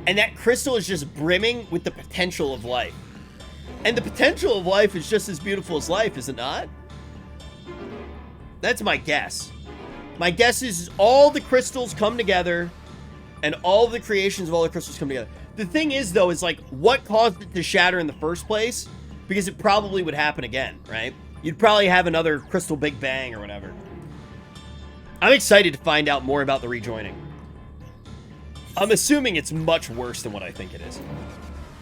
And that crystal is just brimming with the potential of life. And the potential of life is just as beautiful as life, is it not? That's my guess. My guess is all the crystals come together and all the creations of all the crystals come together. The thing is, though, is like, what caused it to shatter in the first place? Because it probably would happen again, right? You'd probably have another crystal Big Bang or whatever. I'm excited to find out more about the rejoining. I'm assuming it's much worse than what I think it is.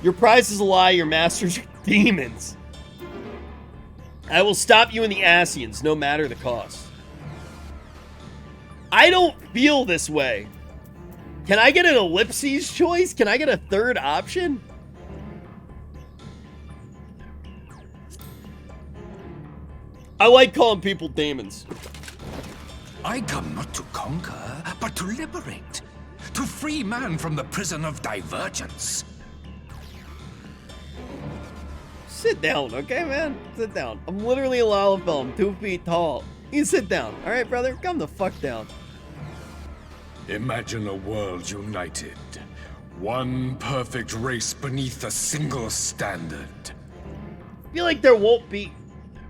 Your prize is a lie, your masters are demons. I will stop you in the Ascians, no matter the cost. I don't feel this way. Can I get an ellipses choice? Can I get a third option? I like calling people demons. I come not to conquer, but to liberate. To free man from the prison of divergence. Sit down, okay, man? Sit down. I'm literally a Lalafell. I'm 2 feet tall. You sit down, all right, brother? Come the fuck down. Imagine a world united. One perfect race beneath a single standard. I feel like there won't be...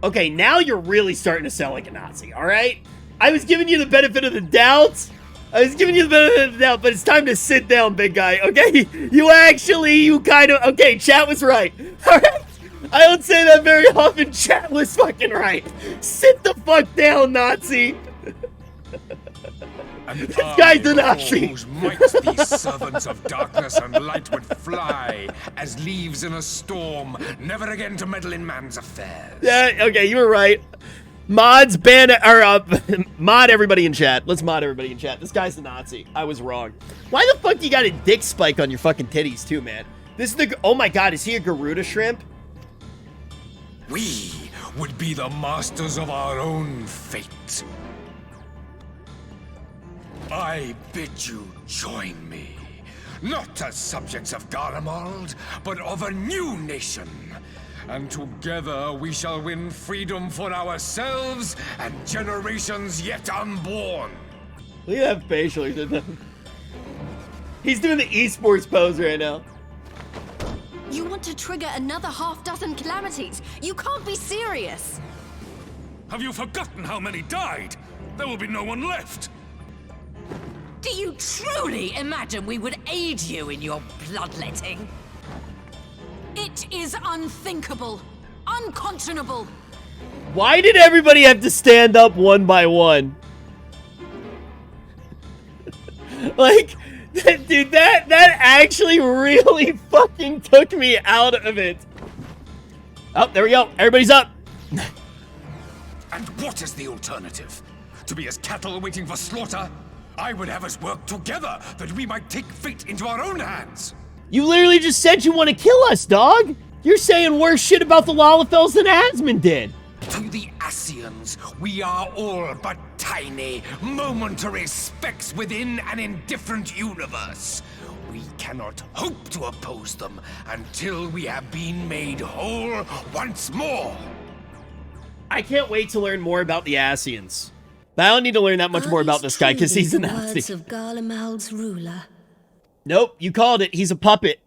Okay, now you're really starting to sound like a Nazi, alright? I was giving you the benefit of the doubt. But it's time to sit down, big guy, okay? You kind of... Okay, chat was right, alright? I don't say that very often, chat was fucking right. Sit the fuck down, Nazi. This guy's a Nazi. Whose might these servants of darkness and light would fly as leaves in a storm, never again to meddle in man's affairs. Yeah, okay, you were right. Mods ban or mod everybody in chat. Let's mod everybody in chat. This guy's a Nazi. I was wrong. Why the fuck you got a dick spike on your fucking titties too, man? This is the... Oh my god, is he a Garuda shrimp? We would be the masters of our own fate. I bid you join me, not as subjects of Garlemald, but of a new nation. And together we shall win freedom for ourselves and generations yet unborn. Look at that facial he did. He's doing the esports pose right now. You want to trigger another half-dozen calamities? You can't be serious! Have you forgotten how many died? There will be no one left. Do you truly imagine we would aid you in your bloodletting? It is unthinkable. Unconscionable. Why did everybody have to stand up one by one? Like... Dude, that actually really fucking took me out of it. Oh, there we go. Everybody's up. And what is the alternative? To be as cattle waiting for slaughter? I would have us work together that we might take fate into our own hands. You literally just said you want to kill us, dog. You're saying worse shit about the Lalafels than Asmund did. To the Ascians, we are all but tiny, momentary specks within an indifferent universe. We cannot hope to oppose them until we have been made whole once more. I can't wait to learn more about the Ascians. But I don't need to learn that much more about this guy because he's a Nazi. Words of Garlemald's ruler. Nope, you called it. He's a puppet.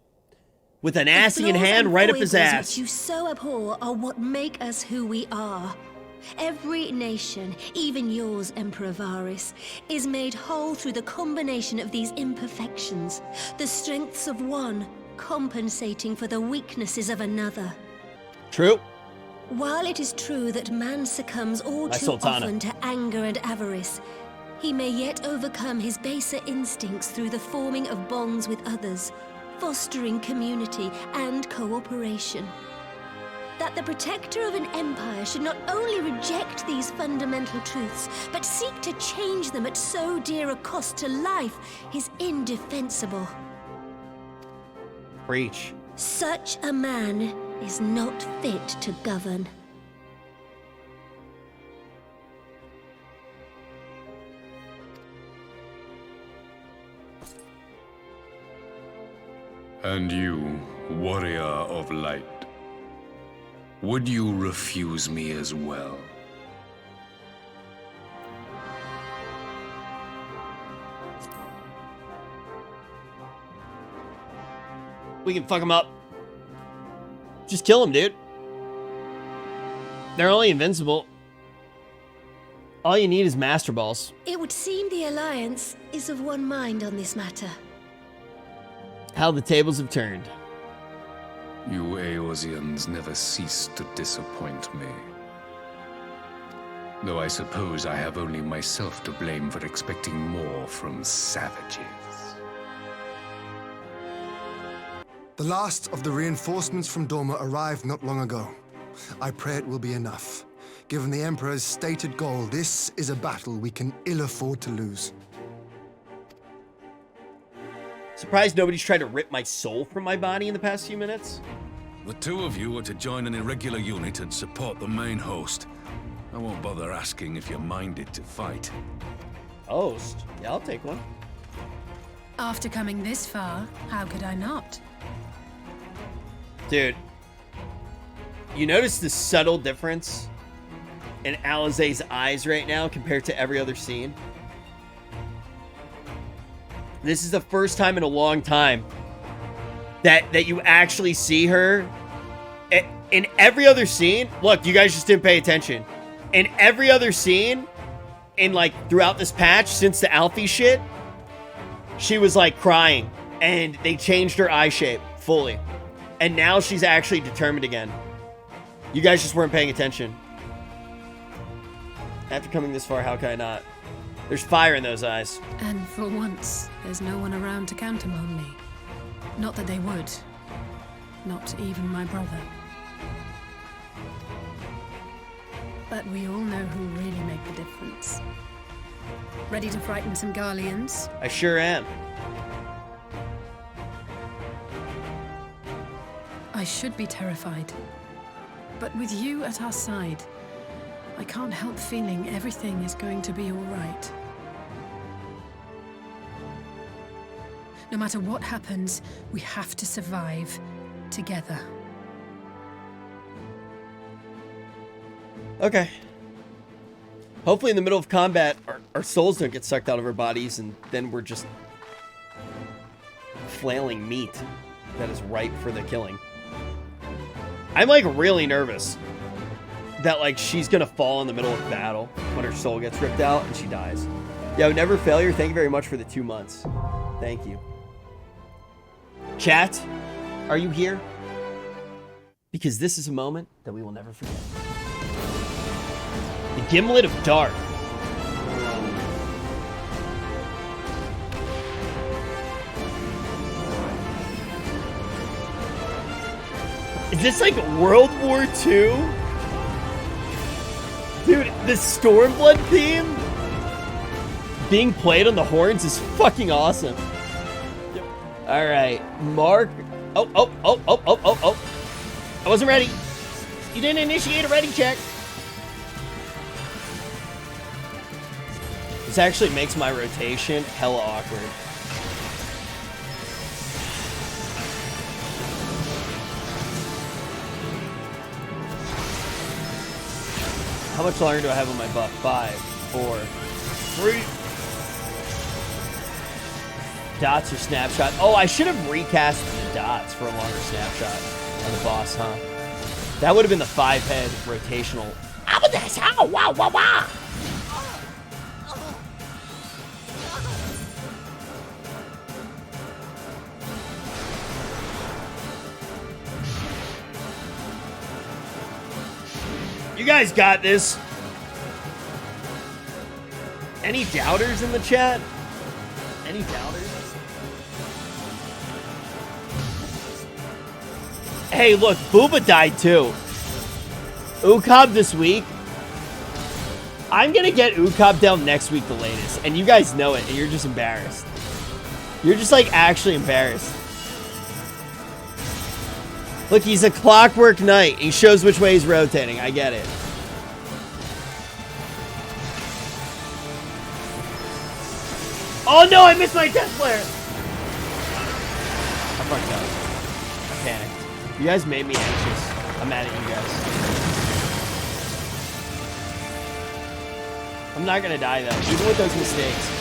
With an Ascian hand right up his ass. Which you so abhor are what make us who we are. Every nation, even yours, Emperor Varys, is made whole through the combination of these imperfections. The strengths of one compensating for the weaknesses of another. True. While it is true that man succumbs all too often to anger and avarice, he may yet overcome his baser instincts through the forming of bonds with others, fostering community and cooperation. That the protector of an empire should not only reject these fundamental truths, but seek to change them at so dear a cost to life is indefensible. Preach. Such a man is not fit to govern. And you, warrior of light, would you refuse me as well? We can fuck him up. Just kill him, dude. They're only invincible. All you need is Master Balls. It would seem the Alliance is of one mind on this matter. How the tables have turned. You Eorzeans never cease to disappoint me. Though I suppose I have only myself to blame for expecting more from savages. The last of the reinforcements from Dorma arrived not long ago. I pray it will be enough. Given the Emperor's stated goal, this is a battle we can ill afford to lose. Surprised nobody's tried to rip my soul from my body in the past few minutes. The two of you are to join an irregular unit and support the main host. I won't bother asking if you're minded to fight. Host? Yeah, I'll take one. After coming this far, how could I not? Dude, you notice the subtle difference in Alizé's eyes right now compared to every other scene? This is the first time in a long time that you actually see her. In every other scene, look, you guys just didn't pay attention. In every other scene, in like throughout this patch, since the Alfie shit, she was like crying, and they changed her eye shape fully. And now she's actually determined again. You guys just weren't paying attention. After coming this far, how can I not? There's fire in those eyes. And for once, there's no one around to counter on me. Not that they would. Not even my brother. But we all know who really make the difference. Ready to frighten some Garleans? I sure am. I should be terrified. But with you at our side, I can't help feeling everything is going to be all right. No matter what happens, we have to survive together. Okay. Hopefully in the middle of combat, our souls don't get sucked out of our bodies, and then we're just flailing meat that is ripe for the killing. I'm like really nervous that like she's gonna fall in the middle of battle when her soul gets ripped out and she dies. Yo, never failure, thank you very much for the 2 months. Thank you. Chat, are you here? Because this is a moment that we will never forget. The Gimlet of Dark. Is this like World War II? Dude, the Stormblood theme being played on the horns is fucking awesome. Alright, Mark. Oh. I wasn't ready. You didn't initiate a ready check. This actually makes my rotation hella awkward. How much longer do I have on my buff? 5, 4, 3. Dots or snapshot? Oh, I should have recast the dots for a longer snapshot on the boss, huh? That would have been the 5-head rotational. Wow. You guys got this. Any doubters in the chat? Any doubters? Hey, look, Booba died too. Ukab this week. I'm gonna get Ukab down next week, the latest, and you guys know it, and you're just embarrassed. You're just like actually embarrassed. Look, he's a Clockwork Knight. He shows which way he's rotating. I get it. Oh no, I missed my death flare! I fucked up. I panicked. You guys made me anxious. I'm mad at you guys. I'm not gonna die though, even with those mistakes.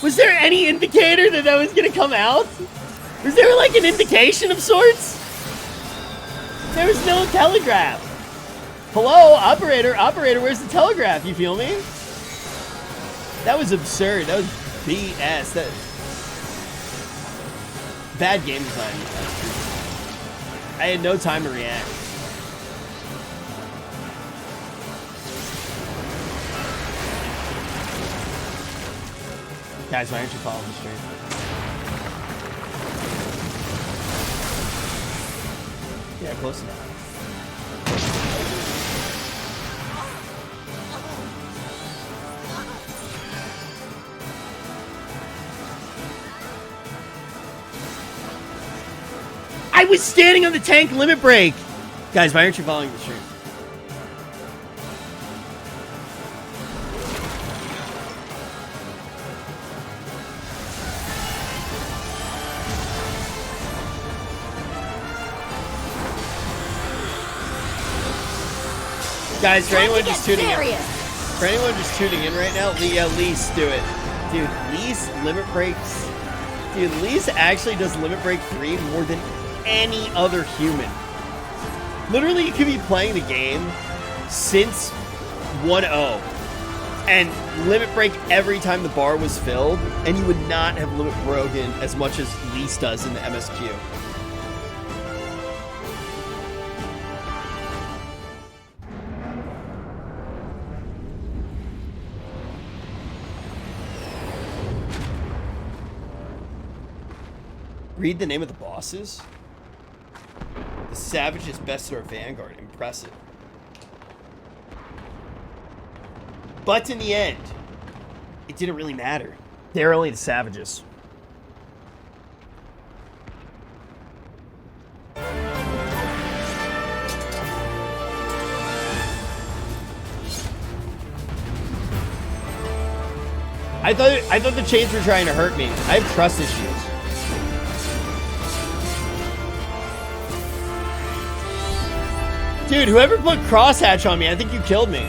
Was there any indicator that that was gonna come out? Was there like an indication of sorts? There was no telegraph. Hello, operator, where's the telegraph? You feel me? That was absurd. That was BS. That bad game design. I had no time to react. Guys, why aren't you following the stream? Yeah, close enough. I was standing on the tank limit break! Guys, why aren't you following the stream? Guys, for anyone just tuning in right now, at least do it. Dude, Lee's limit breaks. Dude, Lee's actually does limit break 3 more than any other human. Literally, you could be playing the game since 1-0 and limit break every time the bar was filled, and you would not have limit broken as much as Lee's does in the MSQ. Read the name of the bosses. The Savages bested our Vanguard. Impressive. But in the end, it didn't really matter. They're only the Savages. I thought the chains were trying to hurt me. I have trust issues. Dude, whoever put crosshatch on me, I think you killed me.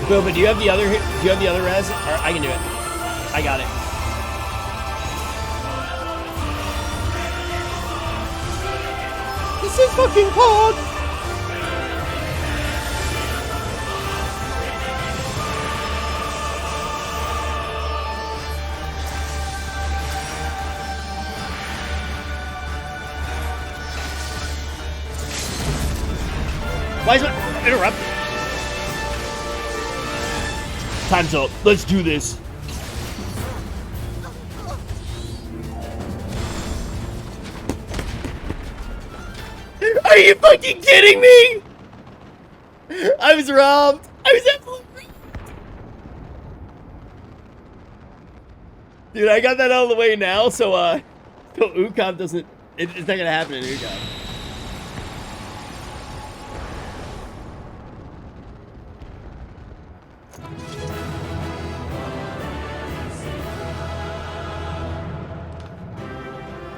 Bill, but do you have the other res? Or I can do it. I got it. This is fucking hard. Why is it interrupted? Time's up. Let's do this. Are you fucking kidding me? I was robbed. I was absolutely robbed. Dude, I got that out of the way now, so Ukam doesn't. It's not gonna happen in Ukam.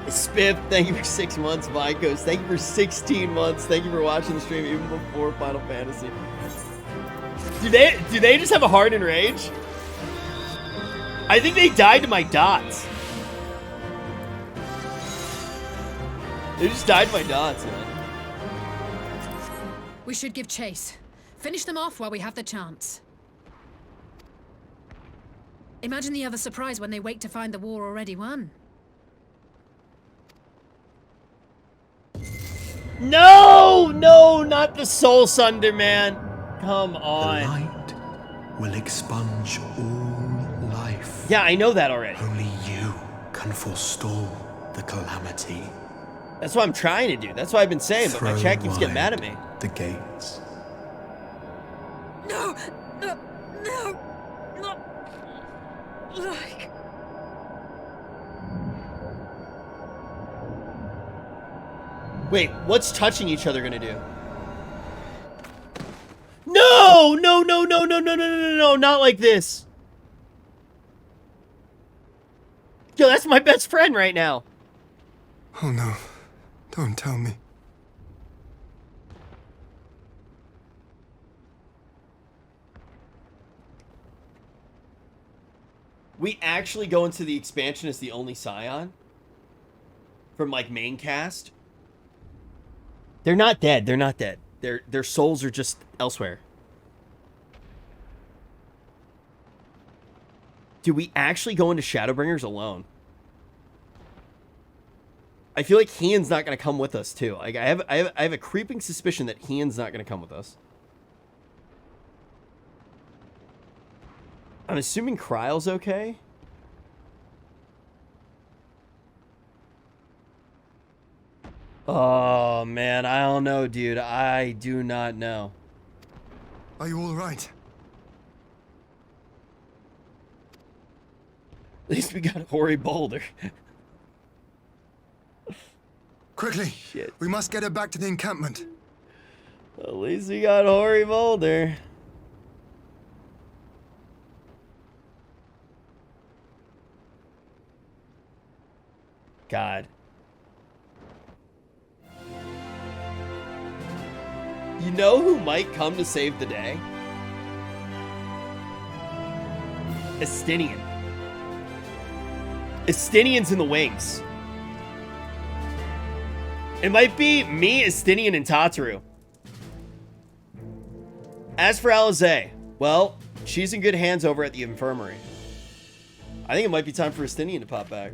Spiff, thank you for 6 months. Vicos, thank you for 16 months. Thank you for watching the stream even before Final Fantasy. Do they just have a heart and rage? I think they died to my dots. They just died to my dots, man. We should give chase. Finish them off while we have the chance. Imagine the other surprise when they wake to find the war already won. No! No, not the Soul Sunder, man. Come on. The light will expunge all life. Yeah, I know that already. Only you can forestall the calamity. That's what I'm trying to do. That's what I've been saying, but my chat keeps getting mad at me. The gates. No! No! No! Not like... Wait, what's touching each other gonna do? No! No, no, no, no, no, no, no, no, no, not like this. Yo, that's my best friend right now. Oh no, don't tell me. We actually go into the expansion as the only Scion? From, like, main cast? They're not dead. They're not dead. Their souls are just elsewhere. Do we actually go into Shadowbringers alone? I feel like Hian's not going to come with us, too. Like, I have a creeping suspicion that Hian's not going to come with us. I'm assuming Kryle's okay. Oh, man, I don't know, dude. I do not know. Are you all right? At least we got Hori Boulder. Quickly, Shit. We must get her back to the encampment. At least we got Hori Boulder. God. You know who might come to save the day? Estinian. Estinian's in the wings. It might be me, Estinian, and Tataru. As for Alizé, well, she's in good hands over at the infirmary. I think it might be time for Estinian to pop back.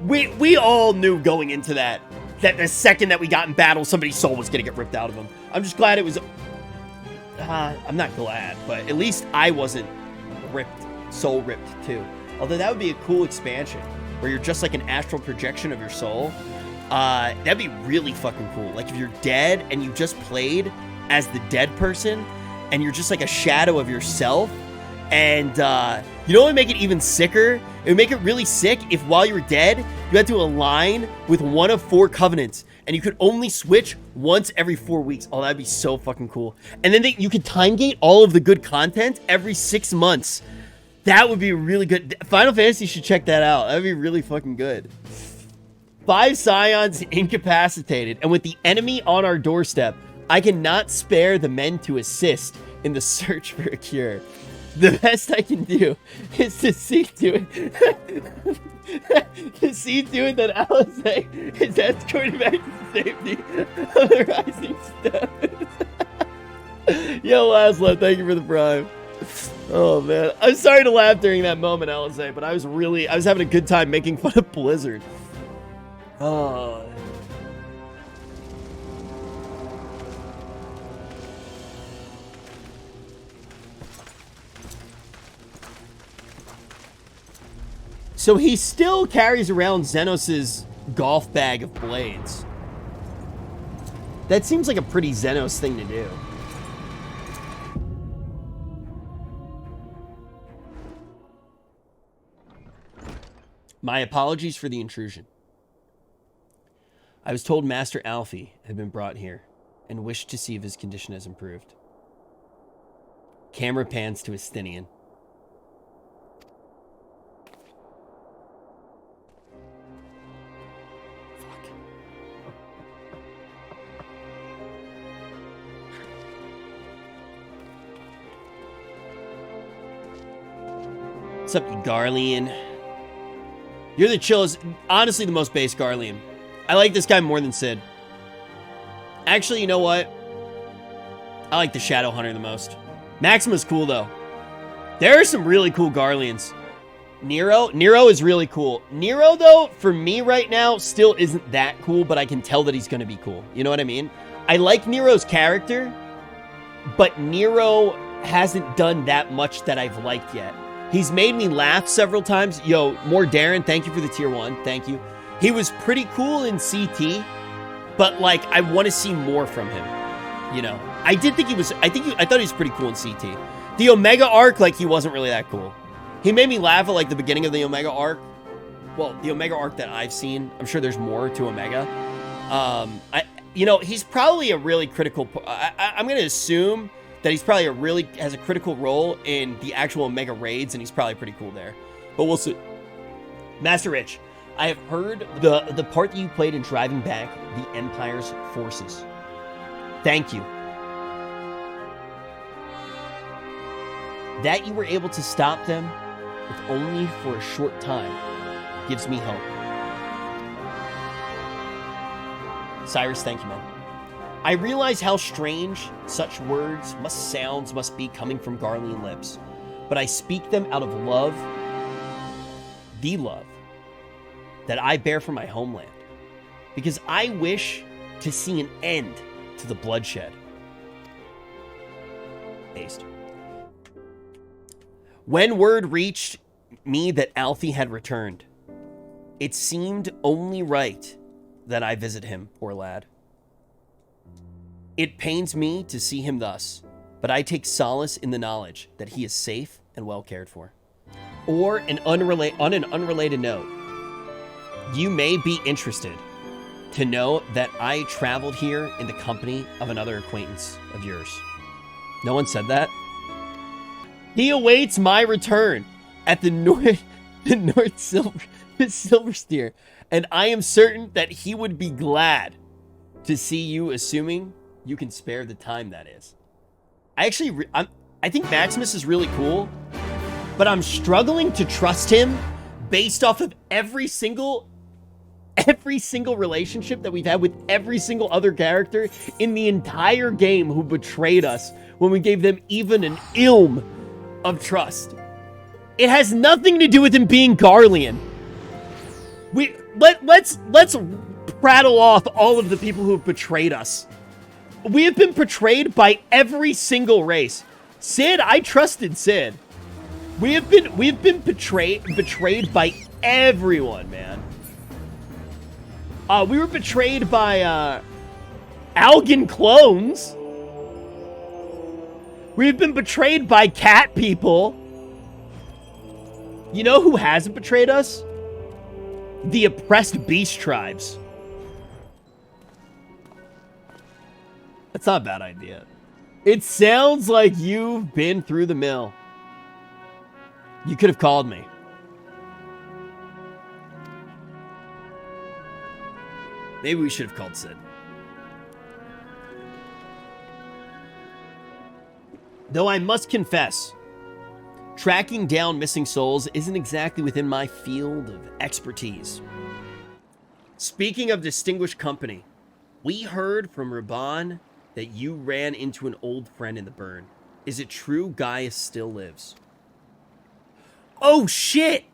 We all knew going into that the second that we got in battle, somebody's soul was gonna get ripped out of them. I'm just glad it was... I'm not glad, but at least I wasn't soul ripped too. Although that would be a cool expansion, where you're just like an astral projection of your soul. That'd be really fucking cool. Like if you're dead and you just played as the dead person, and you're just like a shadow of yourself, and you know what would make it even sicker? It would make it really sick if while you were dead, you had to align with one of 4 covenants, and you could only switch once every 4 weeks. Oh, that'd be so fucking cool. And then you could time gate all of the good content every 6 months. That would be really good. Final Fantasy should check that out. That'd be really fucking good. 5 Scions incapacitated, and with the enemy on our doorstep, I cannot spare the men to assist in the search for a cure. The best I can do is to see to it that Alizé is escorted back to safety of the rising stone. Yo, Laszlo, thank you for the prime. Oh man, I'm sorry to laugh during that moment, Alizé, but I was having a good time making fun of Blizzard. Oh. So he still carries around Xenos' golf bag of blades. That seems like a pretty Xenos thing to do. My apologies for the intrusion. I was told Master Alfie had been brought here and wished to see if his condition has improved. Camera pans to Estinian. What's up, you Garlean? You're the chillest, honestly the most base Garlean. I like this guy more than Sid. Actually, you know what? I like the Shadow Hunter the most. Maxima's cool, though. There are some really cool Garleans. Nero is really cool. Nero, though, for me right now, still isn't that cool, but I can tell that he's going to be cool. You know what I mean? I like Nero's character, but Nero hasn't done that much that I've liked yet. He's made me laugh several times. Yo, more Darren, thank you for the tier 1. Thank you. He was pretty cool in CT, but like I want to see more from him. You know, I did think he was. I thought he was pretty cool in CT. The Omega arc, like he wasn't really that cool. He made me laugh at like the beginning of the Omega arc. Well, the Omega arc that I've seen. I'm sure there's more to Omega. You know, he's probably a really critical. I'm gonna assume that he's probably has a critical role in the actual Omega raids, and he's probably pretty cool there. But we'll see. Master Rich, I have heard the part that you played in driving back the Empire's forces. Thank you. That you were able to stop them, if only for a short time, gives me hope. Cyrus, thank you, man. I realize how strange such words must be coming from Garlean lips, but I speak them out of love, the love that I bear for my homeland, because I wish to see an end to the bloodshed. Based. When word reached me that Alfie had returned, it seemed only right that I visit him, poor lad. It pains me to see him thus, but I take solace in the knowledge that he is safe and well cared for. Or on an unrelated note, you may be interested to know that I traveled here in the company of another acquaintance of yours. No one said that? He awaits my return at the North Silversteer, and I am certain that he would be glad to see you, assuming you can spare the time. That is, I think Maximus is really cool, but I'm struggling to trust him based off of every single relationship that we've had with every single other character in the entire game who betrayed us when we gave them even an ilm of trust. It has nothing to do with him being Garlean. Let's prattle off all of the people who have betrayed us. We have been betrayed by every single race. Sid, I trusted Sid. We have been betrayed by everyone, man. We were betrayed by Algan clones. We've been betrayed by cat people. You know who hasn't betrayed us? The oppressed beast tribes. That's not a bad idea. It sounds like you've been through the mill. You could have called me. Maybe we should have called Sid. Though I must confess, tracking down missing souls isn't exactly within my field of expertise. Speaking of distinguished company, we heard from Raban that you ran into an old friend in the burn. Is it true Gaius still lives? Oh shit!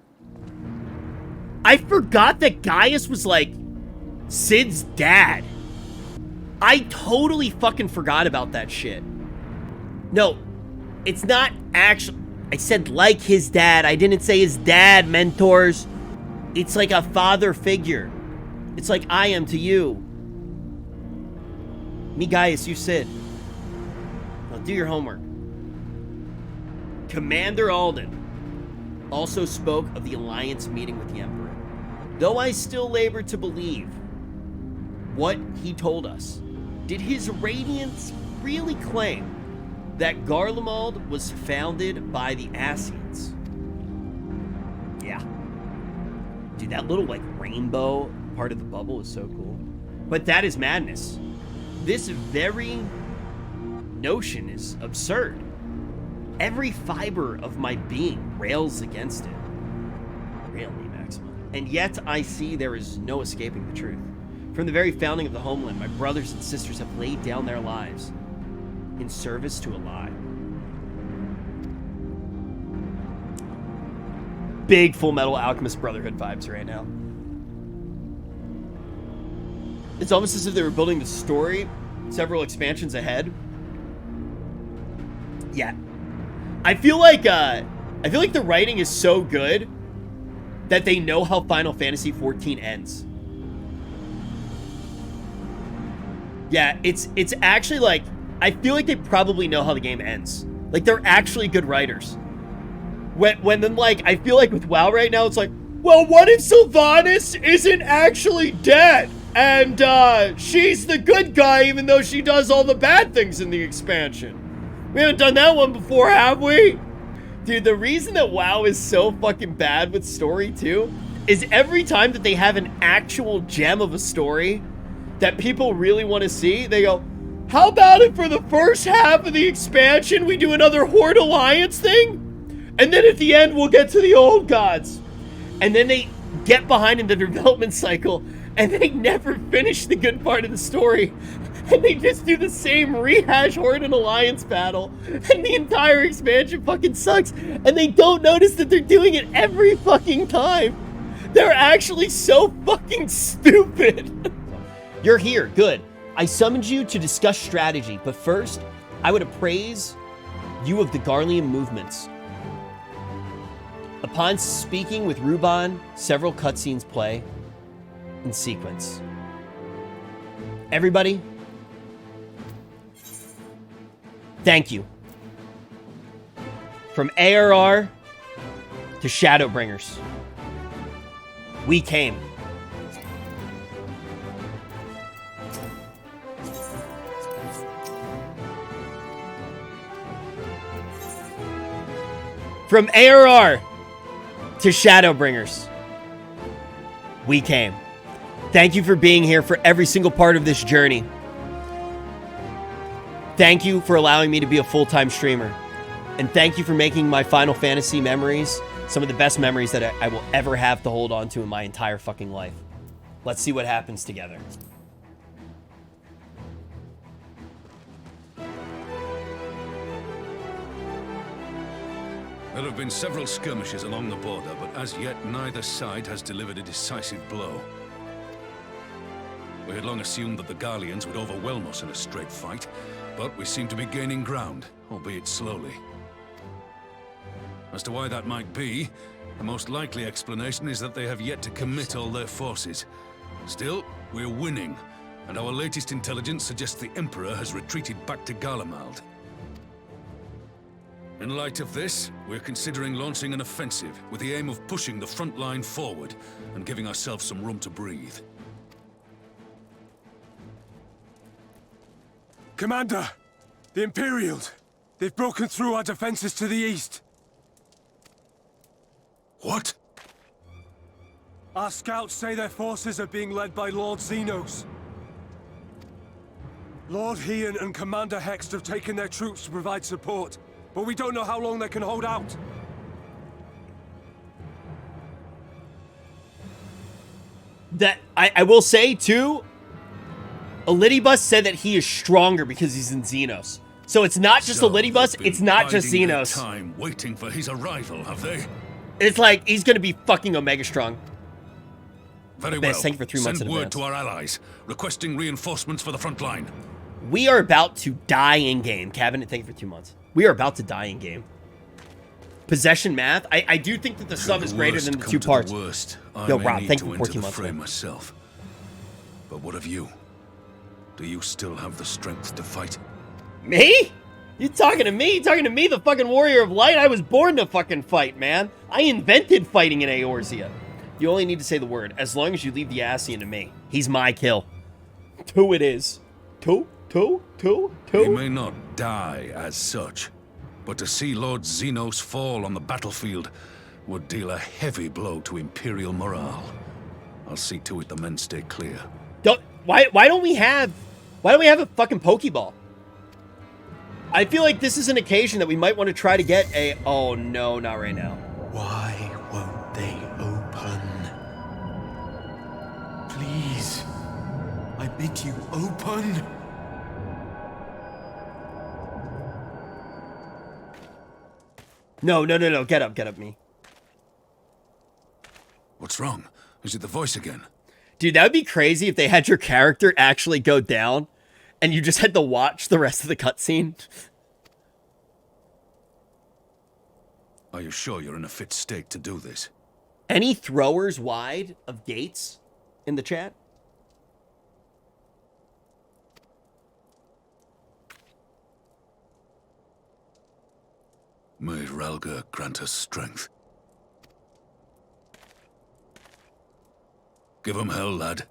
I forgot that Gaius was like Sid's dad. I totally fucking forgot about that shit. No, it's not actually... I said like his dad. I didn't say his dad, mentors. It's like a father figure. It's like I am to you. Me, Gaius, you Sid. Now do your homework. Commander Alden also spoke of the Alliance meeting with the Emperor. Though I still labor to believe what he told us, did his Radiance really claim that Garlemald was founded by the Ascians? Yeah. Dude, that little, like, rainbow part of the bubble is so cool. But that is madness. This very notion is absurd. Every fiber of my being rails against it. Really, Maxima. And yet I see there is no escaping the truth. From the very founding of the homeland, my brothers and sisters have laid down their lives in service to a lie. Big Full Metal Alchemist Brotherhood vibes right now. It's almost as if they were building the story several expansions ahead. Yeah. I feel like the writing is so good that they know how Final Fantasy XIV ends. Yeah, it's actually like, I feel like they probably know how the game ends. Like, they're actually good writers. When then, like, I feel like with WoW right now, it's like, well, what if Sylvanas isn't actually dead? And, she's the good guy even though she does all the bad things in the expansion. We haven't done that one before, have we? Dude, the reason that WoW is so fucking bad with story, too, is every time that they have an actual gem of a story that people really want to see, they go, how about it for the first half of the expansion, we do another Horde Alliance thing? And then at the end, we'll get to the old gods. And then they get behind in the development cycle, and they never finish the good part of the story. And they just do the same rehash Horde and Alliance battle. And the entire expansion fucking sucks. And they don't notice that they're doing it every fucking time. They're actually so fucking stupid. You're here, good. I summoned you to discuss strategy, but first, I would appraise you of the Garlean movements. Upon speaking with Ruban, several cutscenes play in sequence. Everybody, thank you. From ARR to Shadowbringers, we came. From ARR To Shadowbringers, we came. Thank you for being here for every single part of this journey. Thank you for allowing me to be a full-time streamer. And thank you for making my Final Fantasy memories some of the best memories that I will ever have to hold on to in my entire fucking life. Let's see what happens together. There have been several skirmishes along the border, but as yet neither side has delivered a decisive blow. We had long assumed that the Garleans would overwhelm us in a straight fight, but we seem to be gaining ground, albeit slowly. As to why that might be, the most likely explanation is that they have yet to commit all their forces. Still, we're winning, and our latest intelligence suggests the Emperor has retreated back to Garlemald. In light of this, we're considering launching an offensive with the aim of pushing the front line forward and giving ourselves some room to breathe. Commander! The Imperials! They've broken through our defenses to the east! What? Our scouts say their forces are being led by Lord Xenos. Lord Heian and Commander Hext have taken their troops to provide support, but we don't know how long they can hold out. That I will say too, Elidibus said that he is stronger because he's in Xenos. So it's not just Elidibus, it's not just Xenos. Time waiting for his arrival, have they? It's like he's gonna be fucking Omega strong. Very well. Thank you for 3 months Send in word advance. to our allies, requesting reinforcements for the front line. We are about to die in game. Cabinet, thank you for 2 months. We are about to die in game. Possession math. I do think that the sum is greater than the 2 parts. Yo, Rob, thank you for 14 months. Myself. But what of you? Do you still have the strength to fight? Me? You talking to me? You talking to me, the fucking warrior of light? I was born to fucking fight, man. I invented fighting in Eorzea. You only need to say the word, as long as you leave the Ascian to me. He's my kill. 2 it is. 2. He may not die as such, but to see Lord Xenos fall on the battlefield would deal a heavy blow to Imperial morale. I'll see to it the men stay clear. Why don't we have a fucking Pokeball? I feel like this is an occasion that we might want to try to get a... Oh, no, not right now. Why won't they open? Please, I bid you open. No. Get up, me. What's wrong? Is it the voice again? Dude, that would be crazy if they had your character actually go down and you just had to watch the rest of the cutscene. Are you sure you're in a fit state to do this? Any throwers wide of gates in the chat? May Ralga grant us strength. Give 'em hell, lad.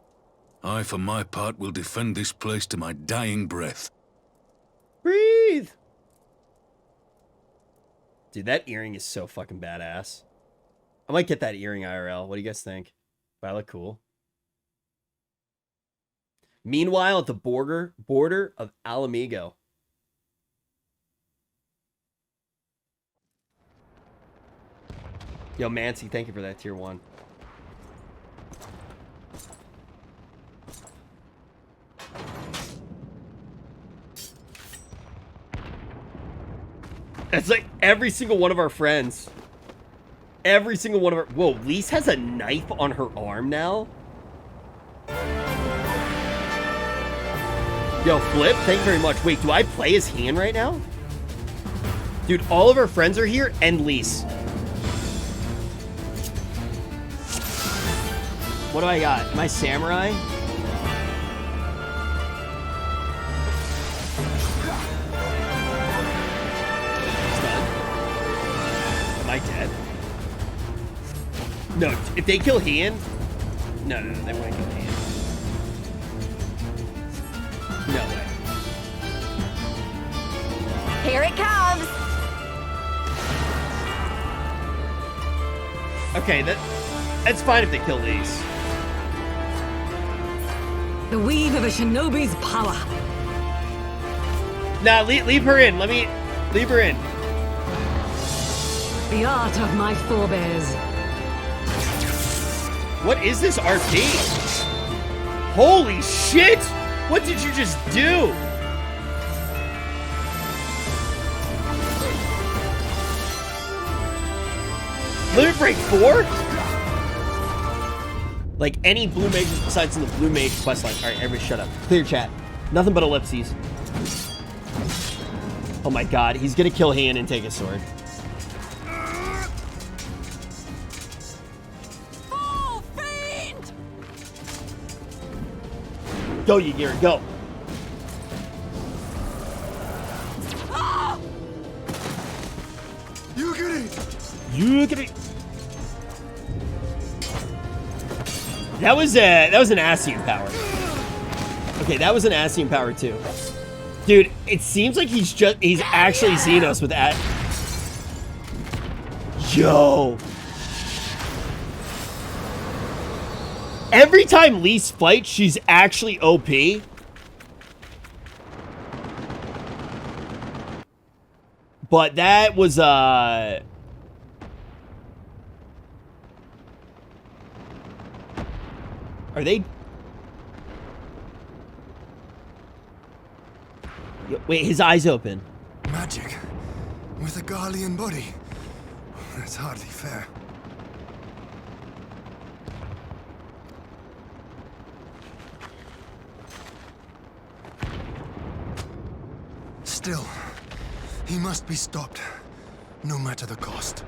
I, for my part, will defend this place to my dying breath. Breathe! Dude, that earring is so fucking badass. I might get that earring IRL. What do you guys think? Do I look cool? Meanwhile, at the border of Alamigo. Yo, Mancy, thank you for that tier 1. It's like every single one of our friends. Every single one of our... Whoa, Lise has a knife on her arm now? Yo, Flip, thank you very much. Wait, do I play as Han right now? Dude, all of our friends are here and Lise. What do I got? Am I Samurai? Am I dead? No, if they kill Heian... No, they wouldn't kill Heian. No way. Here it comes! Okay, that's fine if they kill these. The weave of a shinobi's power. Nah, leave her in. Leave her in. The art of my forebears. What is this RP? Holy shit! What did you just do? Limit Break 4? Like any blue mages besides in the blue mage questline. Alright, everybody shut up. Clear chat. Nothing but ellipses. Oh my god, he's gonna kill Han and take his sword. Oh, fiend! Go, Ygir, go. You get it! You get it. That was an Ascian power. Okay, that was an Ascian power too. Dude, it seems like he's actually Xenos with that. Yo. Every time Lise fights, she's actually OP. But that was, Are they... Wait, his eyes open. Magic. With a Garlean body. That's hardly fair. Still, he must be stopped, no matter the cost.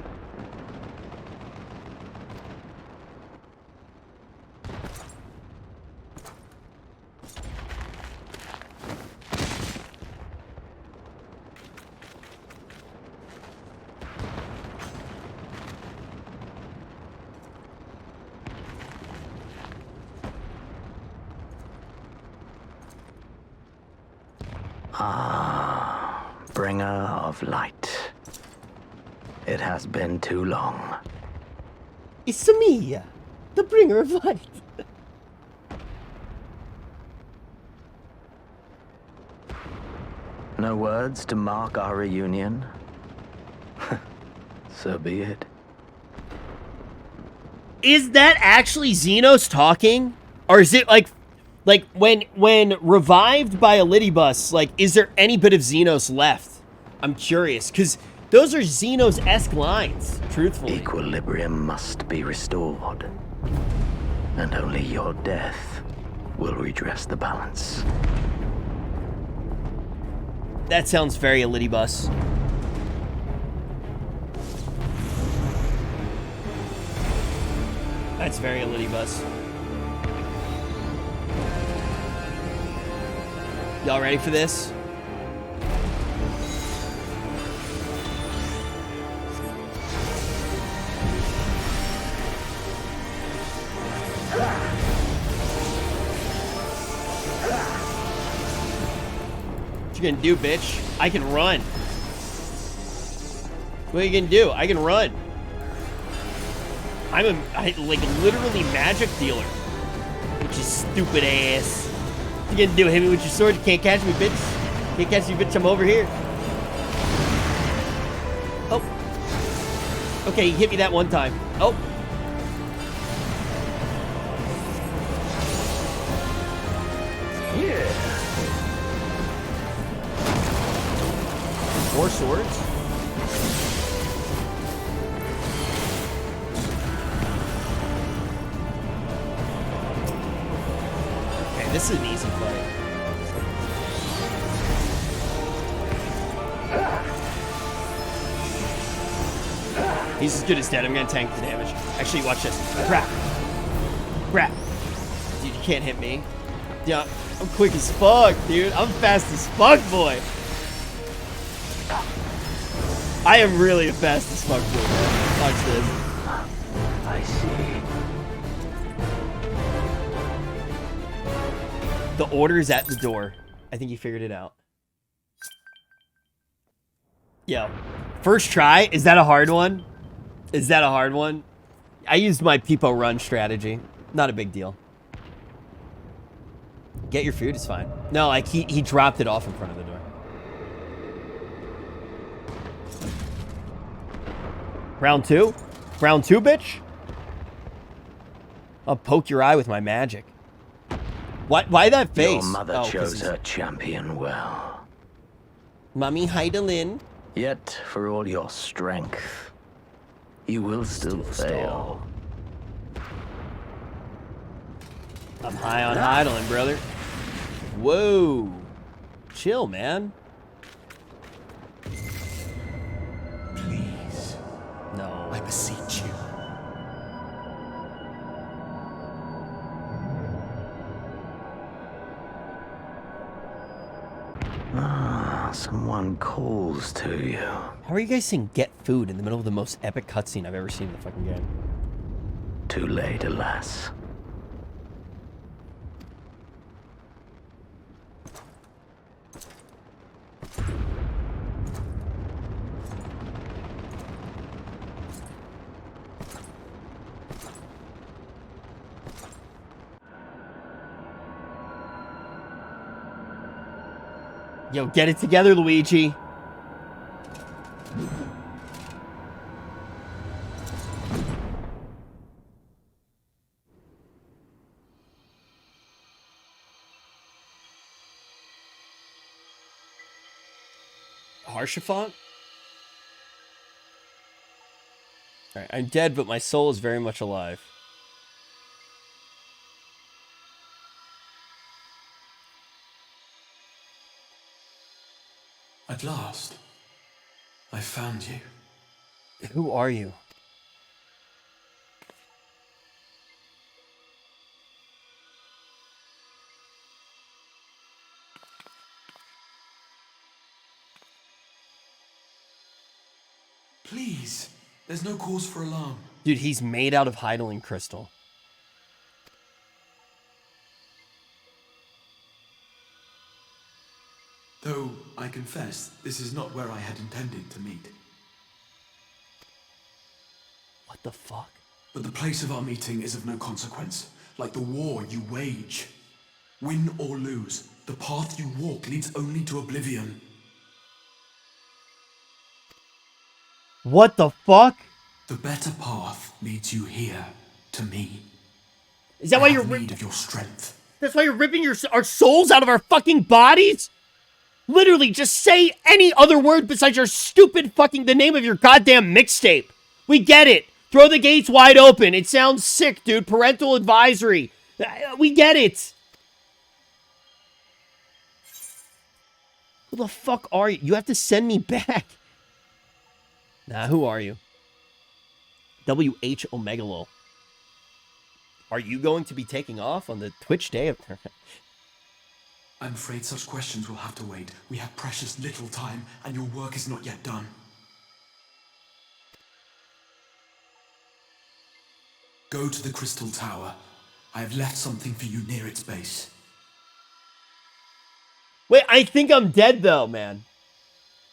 Ah, bringer of light. It has been too long. It's me, the bringer of light. No words to mark our reunion? So be it. Is that actually Xenos talking? Or is it like when revived by a Lidibus, like, is there any bit of Xenos left? I'm curious, because those are Xenos-esque lines, truthfully. Equilibrium must be restored. And only your death will redress the balance. That sounds very Lidibus. That's very Lidibus. Y'all ready for this? What you gonna do, bitch? I can run. What are you gonna do? I can run. I'm like literally magic dealer. Which is stupid ass. What you gonna do? Hit me with your sword? You can't catch me, bitch. Can't catch me, bitch. I'm over here. Oh. Okay, you hit me that one time. Oh. Yeah. 4 swords? Okay, this is an easy fight. He's as good as dead. I'm gonna tank the damage. Actually, watch this. Crap. Crap. Dude, you can't hit me. Yeah, I'm quick as fuck, dude. I'm fast as fuck, boy. I am really a fast as fuck, boy. Watch this. I see. The order is at the door. I think he figured it out. Yo. First try? Is that a hard one? Is that a hard one? I used my Peepo run strategy. Not a big deal. Get your food is fine. No, like he dropped it off in front of the door. Round two? Round two, bitch? I'll poke your eye with my magic. Why that face? Your mother chose he's... her champion well. Mummy Heidelin. Yet, for all your strength, you will still fail. I'm high on Heidelin, brother. Whoa. Chill, man. Please. No. I beseech you. Someone calls to you. How are you guys saying get food in the middle of the most epic cutscene I've ever seen in the fucking game? Too late, alas. Yo, get it together, Luigi. Haurchefant? Alright, I'm dead, but my soul is very much alive. At last, I found you. Who are you? Please, there's no cause for alarm. Dude, he's made out of Heidelin crystal. Though, I confess, this is not where I had intended to meet. What the fuck? But the place of our meeting is of no consequence, like the war you wage. Win or lose, the path you walk leads only to oblivion. What the fuck? The better path leads you here, to me. Is that why you're in need of your strength? That's why you're ripping our souls out of our fucking bodies? Literally, just say any other word besides your stupid fucking the name of your goddamn mixtape. We get it. Throw the gates wide open. It sounds sick, dude. Parental advisory. We get it. Who the fuck are you? You have to send me back. Nah, who are you? WH Omegalol. Are you going to be taking off on the Twitch day of... I'm afraid such questions will have to wait. We have precious little time, and your work is not yet done. Go to the Crystal Tower. I have left something for you near its base. Wait, I think I'm dead, though, man.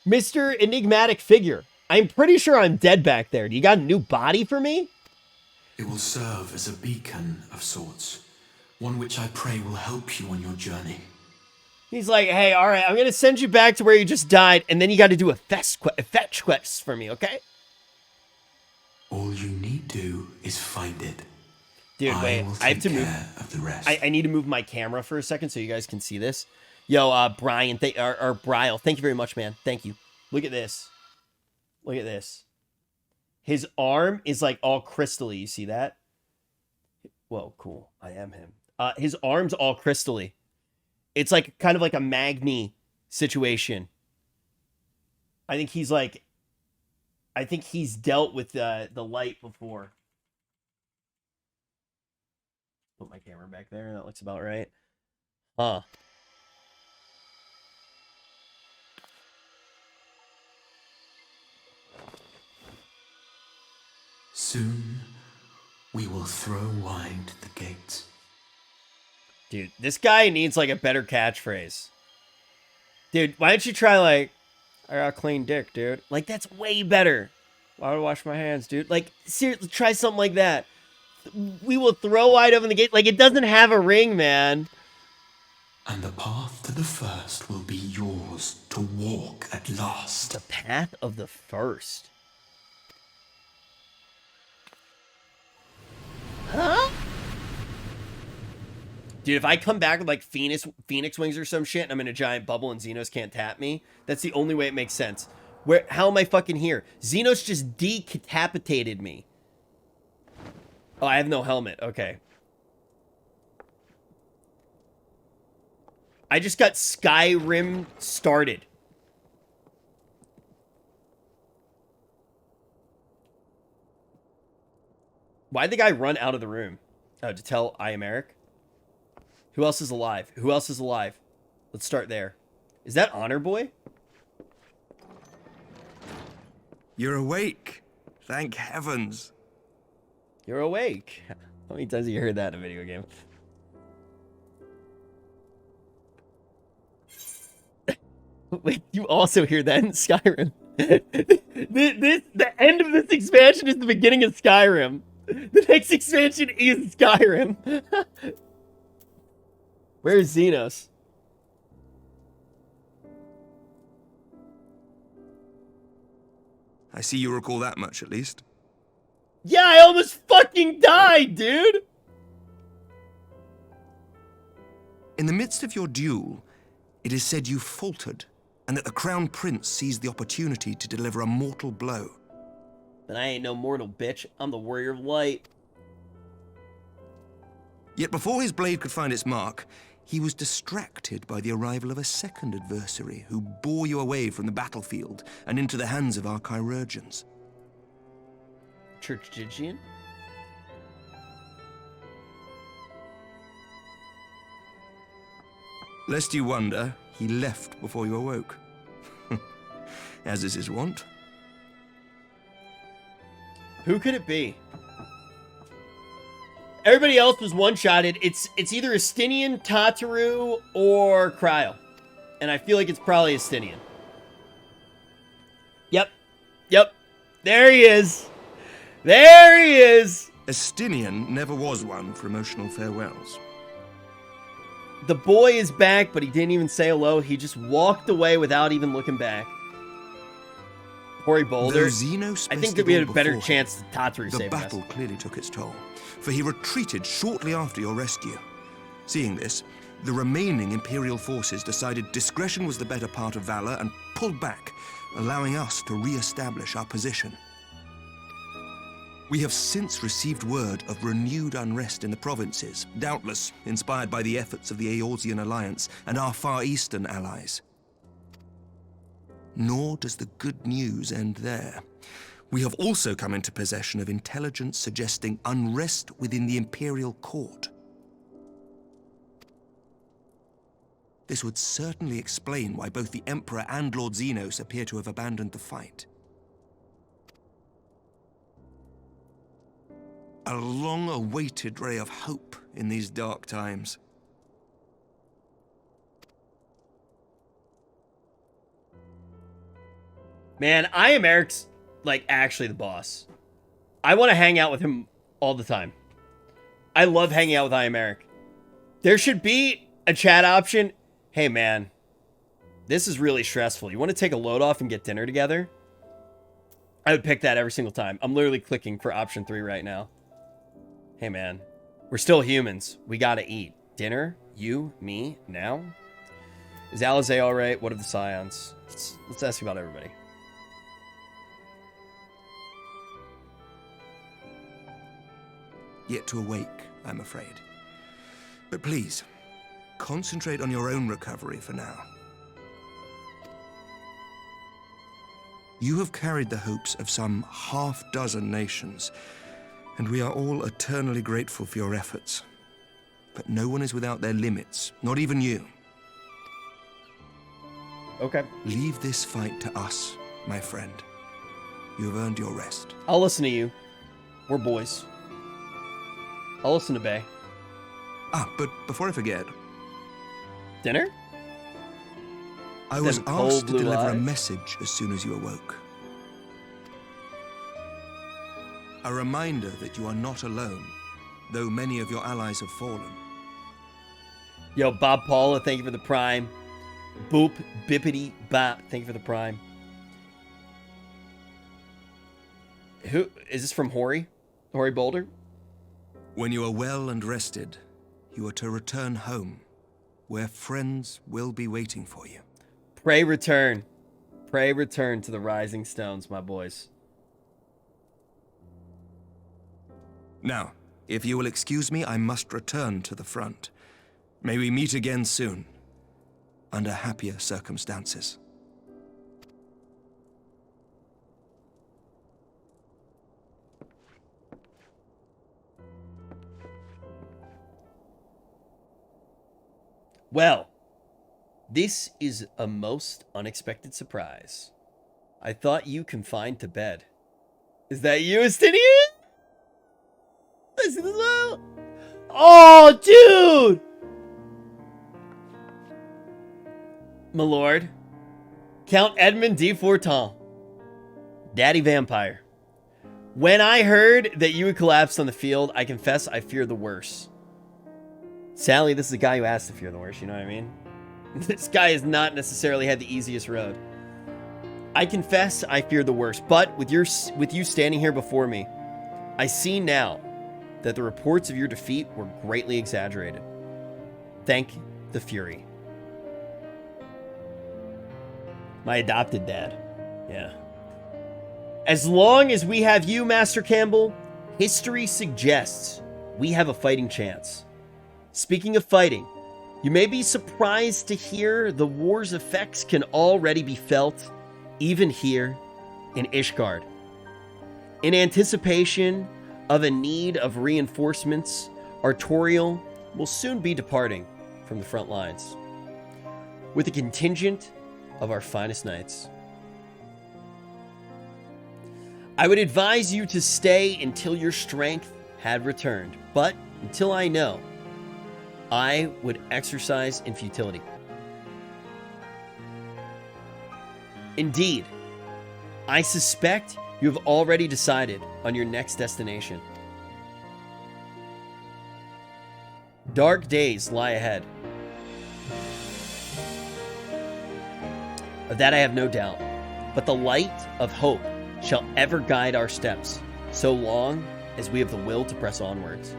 Mr. Enigmatic Figure. I'm pretty sure I'm dead back there. Do you got a new body for me? It will serve as a beacon of sorts. One which I pray will help you on your journey. He's like, hey, all right, I'm going to send you back to where you just died, and then you got to do a fetch quest for me, okay? All you need do is find it. Dude, wait, I have to move. Of the rest. I need to move my camera for a second so you guys can see this. Yo, Brian, or Bryle, thank you very much, man. Thank you. Look at this. Look at this. His arm is like all crystally. You see that? Whoa, cool. I am him. His arm's all crystally. It's like kind of like a Magni situation. I think he's dealt with the light before. Put my camera back there. That looks about right. Huh. Soon, we will throw wide the gates. Dude, this guy needs like a better catchphrase. Dude, why don't you try like, I got a clean dick, dude. Like, that's way better. Why would I wash my hands, dude? Like, seriously, try something like that. We will throw wide open the gate. Like, it doesn't have a ring, man. And the path to the first will be yours to walk at last. The path of the first. Huh? Dude, if I come back with like Phoenix wings or some shit and I'm in a giant bubble and Xenos can't tap me, that's the only way it makes sense. How am I fucking here? Xenos just decapitated me. Oh, I have no helmet. Okay. I just got Skyrim started. Why'd the guy run out of the room? Oh, to tell I am Eric? Who else is alive? Who else is alive? Let's start there. Is that Honor Boy? You're awake. Thank heavens. You're awake. How many times have you heard that in a video game? Wait, you also hear that in Skyrim. The end of this expansion is the beginning of Skyrim. The next expansion is Skyrim. Where's Xenos? I see you recall that much, at least. Yeah, I almost fucking died, dude! In the midst of your duel, it is said you faltered, and that the Crown Prince seized the opportunity to deliver a mortal blow. But I ain't no mortal, bitch. I'm the Warrior of Light. Yet before his blade could find its mark, he was distracted by the arrival of a second adversary who bore you away from the battlefield and into the hands of our chirurgeons. Churchigian? Lest you wonder, he left before you awoke. As is his wont. Who could it be? Everybody else was one-shotted. It's either Estinian, Tataru, or Cryo. And I feel like it's probably Estinian. Yep. There he is. There he is. Estinian never was one for emotional farewells. The boy is back, but he didn't even say hello. He just walked away without even looking back. Corey Boulder. I think that we had a better chance to Tataru saving us. The battle clearly took its toll, for he retreated shortly after your rescue. Seeing this, the remaining Imperial forces decided discretion was the better part of valor and pulled back, allowing us to re-establish our position. We have since received word of renewed unrest in the provinces, doubtless inspired by the efforts of the Eorzean Alliance and our Far Eastern allies. Nor does the good news end there. We have also come into possession of intelligence suggesting unrest within the Imperial Court. This would certainly explain why both the Emperor and Lord Xenos appear to have abandoned the fight. A long-awaited ray of hope in these dark times. Man, I am Eric's, like, actually the boss. I want to hang out with him all the time. I love hanging out with I am Eric. There should be a chat option. Hey, man, this is really stressful. You want to take a load off and get dinner together? I would pick that every single time. I'm literally clicking for option 3 right now. Hey, man, we're still humans. We got to eat. Dinner? You? Me? Now? Is Alizé all right? What are the Scions? Let's ask about everybody. Yet to awake, I'm afraid. But please, concentrate on your own recovery for now. You have carried the hopes of some half-dozen nations, and we are all eternally grateful for your efforts. But no one is without their limits, not even you. Okay. Leave this fight to us, my friend. You have earned your rest. I'll listen to you. We're boys. I'll listen to Bay. But before I forget... Dinner? I was asked to deliver a message as soon as you awoke. A reminder that you are not alone, though many of your allies have fallen. Yo, Bob Paula, thank you for the prime. Boop, bippity, bop, thank you for the prime. Who is this from Hori? Hori Boulder? When you are well and rested, you are to return home, where friends will be waiting for you. Pray return. Pray return to the Rising Stones, my boys. Now, if you will excuse me, I must return to the front. May we meet again soon, under happier circumstances. Well, this is a most unexpected surprise. I thought you confined to bed. Is that you, Estinian? I see this out. Oh, dude! My lord, Count Edmund de Fortin, Daddy Vampire. When I heard that you had collapsed on the field, I confess I feared the worst. Sally, this is a guy who asked to fear the worst, you know what I mean? This guy has not necessarily had the easiest road. I confess I feared the worst, but with you standing here before me, I see now that the reports of your defeat were greatly exaggerated. Thank the Fury. My adopted dad. Yeah. As long as we have you, Master Campbell, history suggests we have a fighting chance. Speaking of fighting, you may be surprised to hear the war's effects can already be felt, even here in Ishgard. In anticipation of a need of reinforcements, Artorial will soon be departing from the front lines, with a contingent of our finest knights. I would advise you to stay until your strength had returned, but until I know, I would exercise in futility. Indeed, I suspect you have already decided on your next destination. Dark days lie ahead. Of that I have no doubt, but the light of hope shall ever guide our steps, so long as we have the will to press onwards.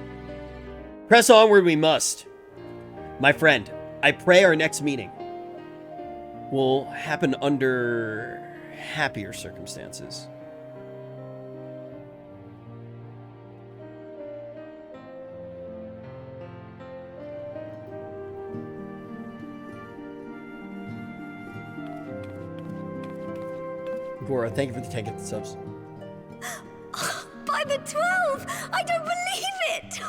Press onward we must. My friend, I pray our next meeting will happen under happier circumstances. Gora, thank you for the 10 gifted subs. By the 12! I don't believe it!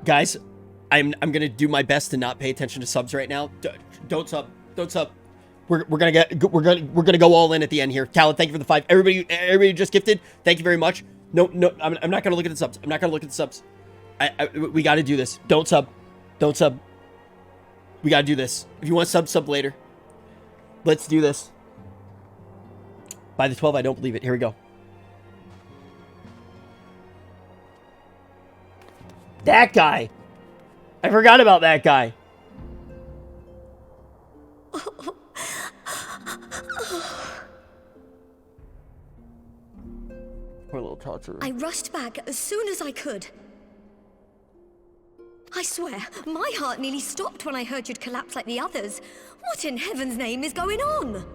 Guys, I'm gonna do my best to not pay attention to subs right now. Don't sub. We're gonna go all in at the end here. Khaled, thank you for the 5. Everybody just gifted. Thank you very much. No, I'm not gonna look at the subs. We gotta do this. Don't sub. We gotta do this. If you want sub later. Let's do this. By the 12, I don't believe it. Here we go. That guy. I forgot about that guy. Poor little Tatsu. I rushed back as soon as I could. I swear, my heart nearly stopped when I heard you'd collapse like the others. What in heaven's name is going on?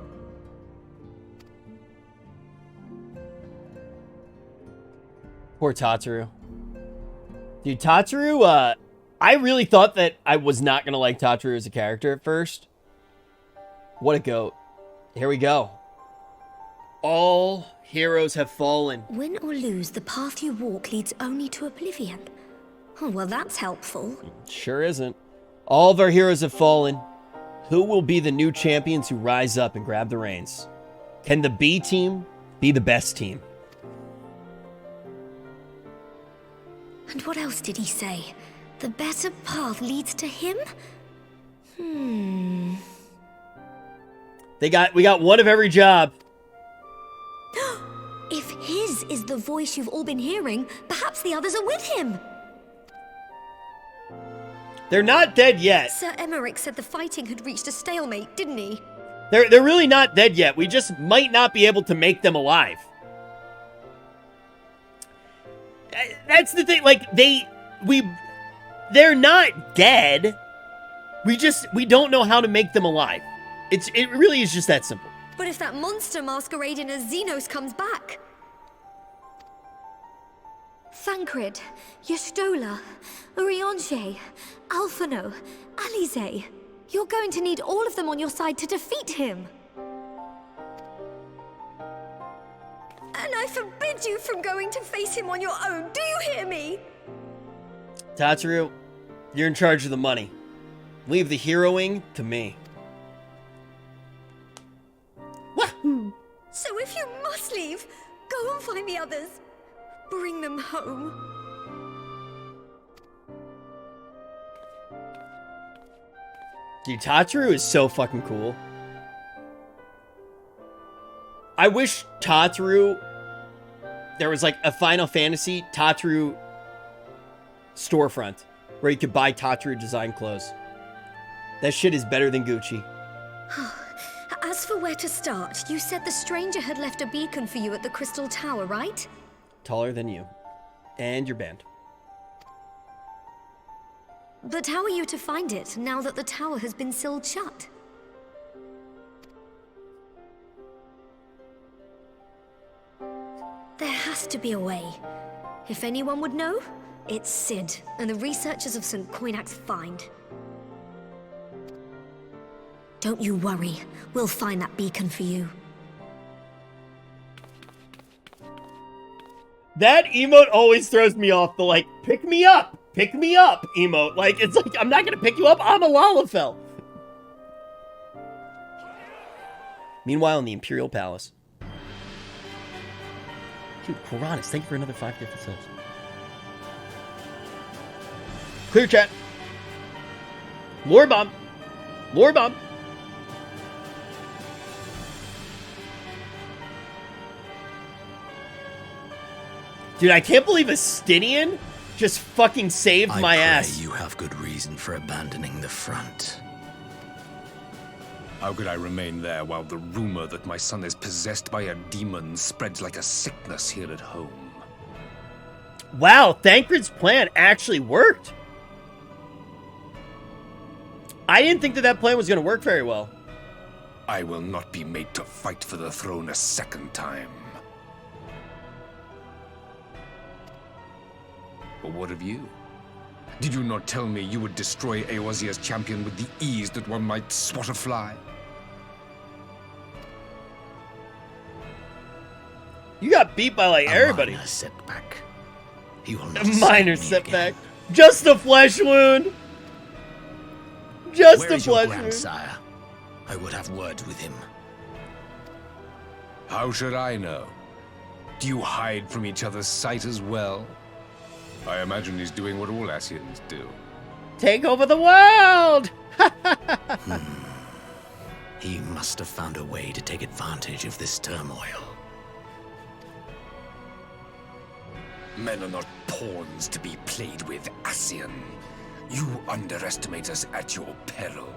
Poor Tataru. Dude, Tataru, I really thought that I was not going to like Tataru as a character at first. What a goat. Here we go. All heroes have fallen. Win or lose, the path you walk leads only to oblivion. Oh, well, that's helpful. Sure isn't. All of our heroes have fallen. Who will be the new champions who rise up and grab the reins? Can the B team be the best team? And what else did he say? The better path leads to him? We got one of every job. If his is the voice you've all been hearing, perhaps the others are with him. They're not dead yet. Sir Emmerich said the fighting had reached a stalemate, didn't he? They're really not dead yet. We just might not be able to make them alive. That's the thing. Like, they're not dead. We don't know how to make them alive. It really is just that simple. But if that monster masquerading as Xenos comes back... Thancred, Y'shtola, Urianger, Alphino, Alize. You're going to need all of them on your side to defeat him. And I forbid you from going to face him on your own. Do you hear me? Tataru, you're in charge of the money. Leave the heroing to me. Wahoo! So if you must leave, go and find the others. Bring them home. Dude, Tataru is so fucking cool. I wish Tataru... There was like a Final Fantasy Tataru storefront where you could buy Tataru design clothes. That shit is better than Gucci. As for where to start, you said the stranger had left a beacon for you at the Crystal Tower, right? Taller than you. And your band. But how are you to find it now that the tower has been sealed shut? There has to be a way. If anyone would know, it's Sid and the researchers of St. Coinac's find. Don't you worry. We'll find that beacon for you. That emote always throws me off. The like, pick me up emote. Like, it's like, I'm not gonna pick you up. I'm a Lalafell. Meanwhile, in the Imperial Palace. Dude, Koranis, thank you for another 5 gifted subs. Clear chat. Lore bomb. Lore bomb. Dude, I can't believe Estinian just fucking saved my ass. You have good reason for abandoning the front. How could I remain there while the rumor that my son is possessed by a demon spreads like a sickness here at home? Wow, Thancred's plan actually worked. I didn't think that plan was going to work very well. I will not be made to fight for the throne a second time. But what of you? Did you not tell me you would destroy Eorzea's champion with the ease that one might swat a fly? You got beat by like everybody. Minor setback. He will not. A minor setback. Just a flesh wound. Just a flesh wound. Grandsire? I would have words with him. How should I know? Do you hide from each other's sight as well? I imagine he's doing what all Ascians do. Take over the world! He must have found a way to take advantage of this turmoil. Men are not pawns to be played with, Ascian. You underestimate us at your peril.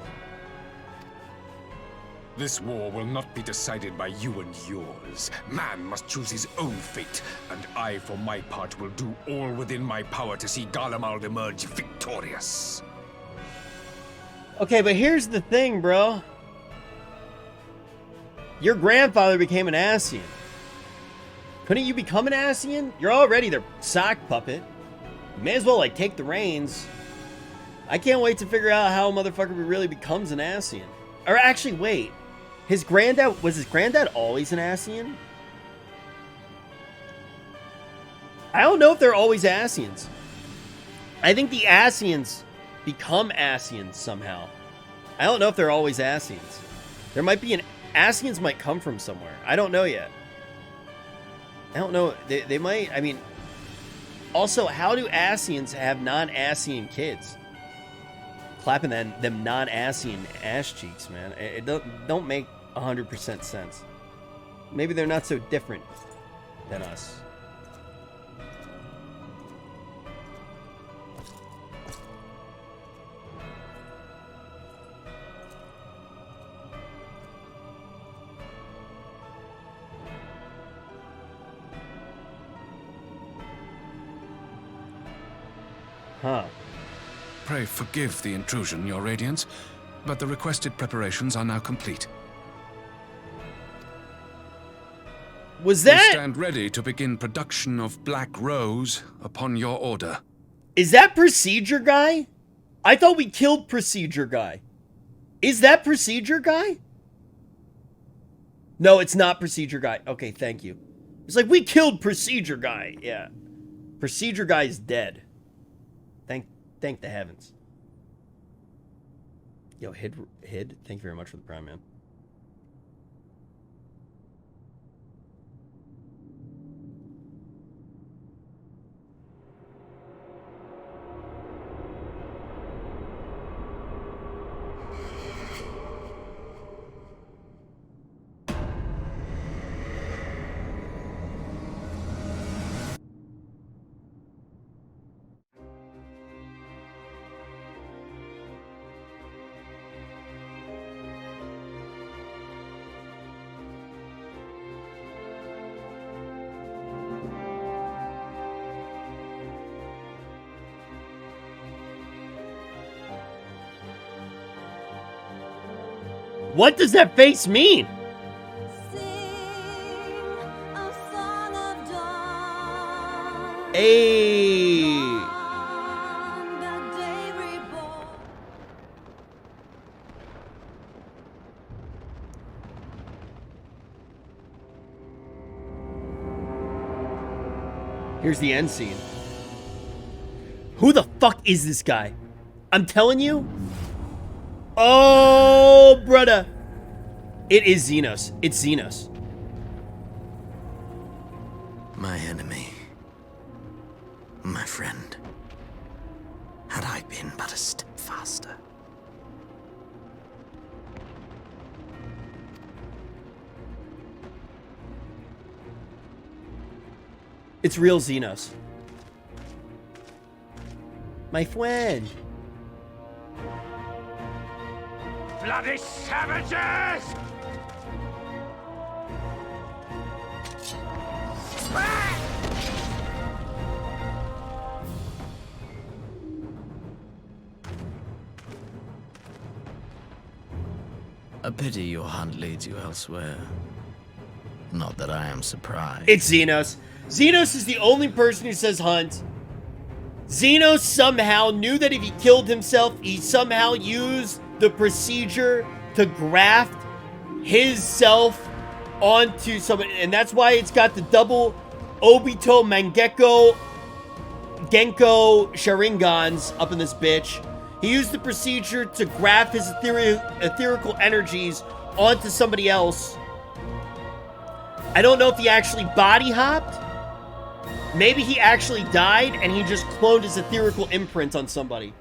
This war will not be decided by you and yours. Man must choose his own fate, and I, for my part, will do all within my power to see Garlemald emerge victorious. Okay, but here's the thing, bro. Your grandfather became an Ascian. Couldn't you become an Ascian? You're already their sock puppet. You may as well, like, take the reins. I can't wait to figure out how a motherfucker really becomes an Ascian. Or actually, wait. Was his granddad always an Ascian? I don't know if they're always Ascians. I think the Ascians become Ascians somehow. I don't know if they're always Ascians. There might be Ascians might come from somewhere. I don't know yet. I don't know. They might, I mean... Also, how do Ascians have non-Ascian kids? Clapping them non-Ascian ass cheeks, man. It don't make 100% sense. Maybe they're not so different than us. Huh. Pray forgive the intrusion, Your Radiance, but the requested preparations are now complete. Was that... We stand ready to begin production of Black Rose upon your order. Is that Procedure Guy? I thought we killed Procedure Guy. Is that Procedure Guy? No, it's not Procedure Guy. Okay, thank you. It's like, we killed Procedure Guy. Yeah. Procedure Guy is dead. Thank the heavens. Yo, Hid, thank you very much for the prime, man. What does that face mean? Hey. Here's the end scene. Who the fuck is this guy? I'm telling you. Oh, brother. It is Xenos. It's Xenos. My enemy. My friend. Had I been but a step faster. It's real Xenos. My friend. Bloody savages! A pity your hunt leads you elsewhere. Not that I am surprised. It's Xenos. Xenos is the only person who says hunt. Xenos somehow knew that if he killed himself, he somehow used the procedure to graft his self onto somebody. And that's why it's got the double Obito Mangekyo Genko Sharingans up in this bitch. He used the procedure to graft his etherical energies onto somebody else. I don't know if he actually body hopped. Maybe he actually died and he just cloned his etherical imprint on somebody.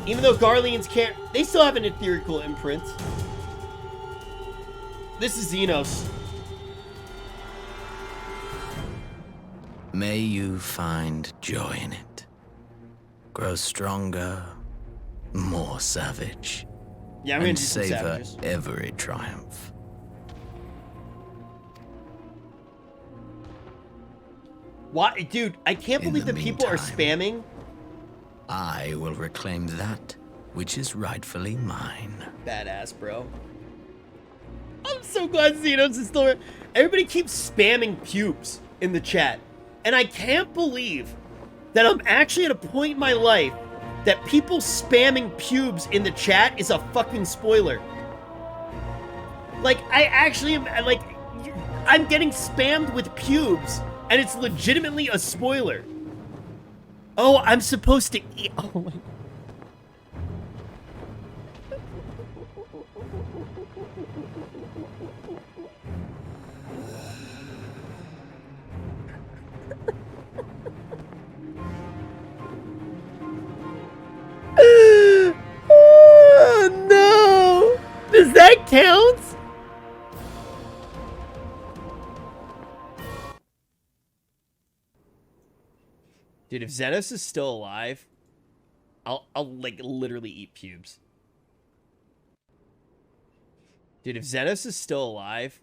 Even though Garleans can't, they still have an etherical imprint. This is Xenos. May you find joy in it. Grow stronger, more savage. Yeah, I'm gonna and do some savor savages. every triumph. Why, dude? I can't In believe the that people are meantime, spamming. I will reclaim that which is rightfully mine. Badass, bro. I'm so glad Xenos is still. Everybody keeps spamming pubes in the chat, and I can't believe that I'm actually at a point in my life that people spamming pubes in the chat is a fucking spoiler. Like, I actually am, like, I'm getting spammed with pubes, and it's legitimately a spoiler. Oh, I'm supposed to eat. Oh my. Oh, no! Does that count? Dude, if Xenos is still alive, I'll like literally eat pubes. Dude, if Xenos is still alive,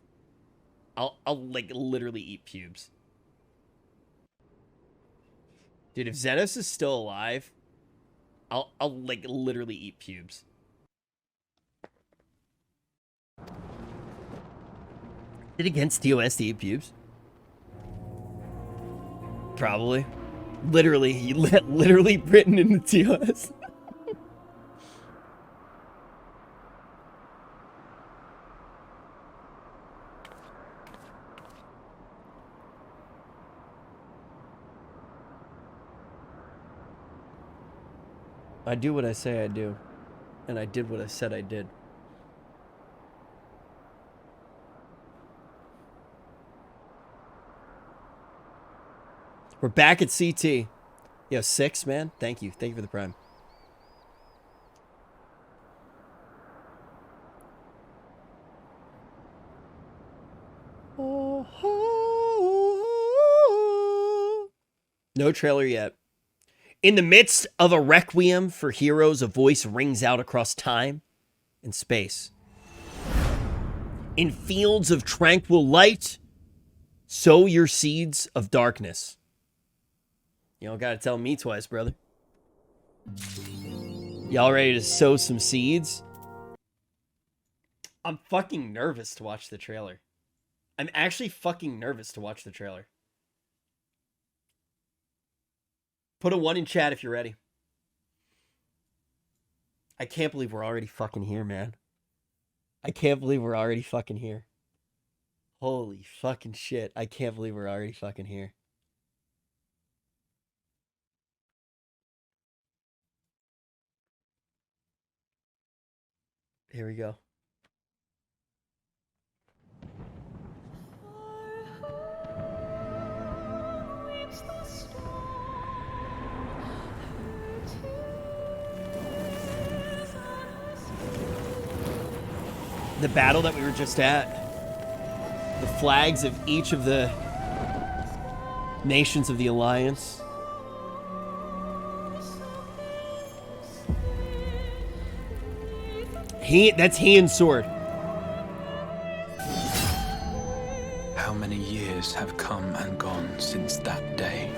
I'll like literally eat pubes. Dude, if Xenos is still alive, I'll like literally eat pubes. Did against TOS to eat pubes? Probably. Literally written in the TOS. I do what I say I do, and I did what I said I did. We're back at CT. Yo, 6, man. Thank you. Thank you for the prime. No trailer yet. In the midst of a requiem for heroes, a voice rings out across time and space. In fields of tranquil light, sow your seeds of darkness. You don't gotta tell me twice, brother. Y'all ready to sow some seeds? I'm fucking nervous to watch the trailer. I'm actually fucking nervous to watch the trailer. Put a 1 in chat if you're ready. I can't believe we're already fucking here, man. I can't believe we're already fucking here. Holy fucking shit. I can't believe we're already fucking here. Here we go. The battle that we were just at. The flags of each of the nations of the Alliance. That's Heian's sword. How many years have come and gone since that day?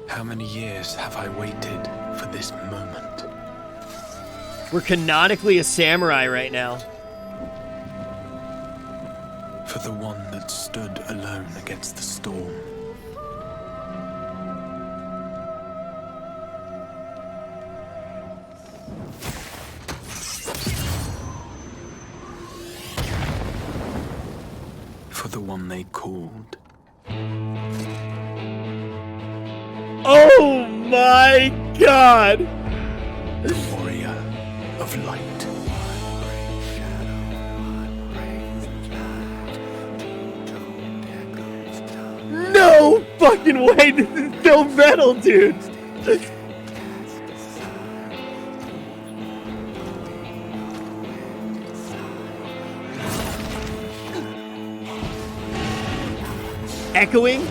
How many years have I waited for this moment? We're canonically a samurai right now. For the one that stood alone against the storm. For the one they called. Oh my god! The warrior of light. No fucking way! This is still metal, dude! Echoing?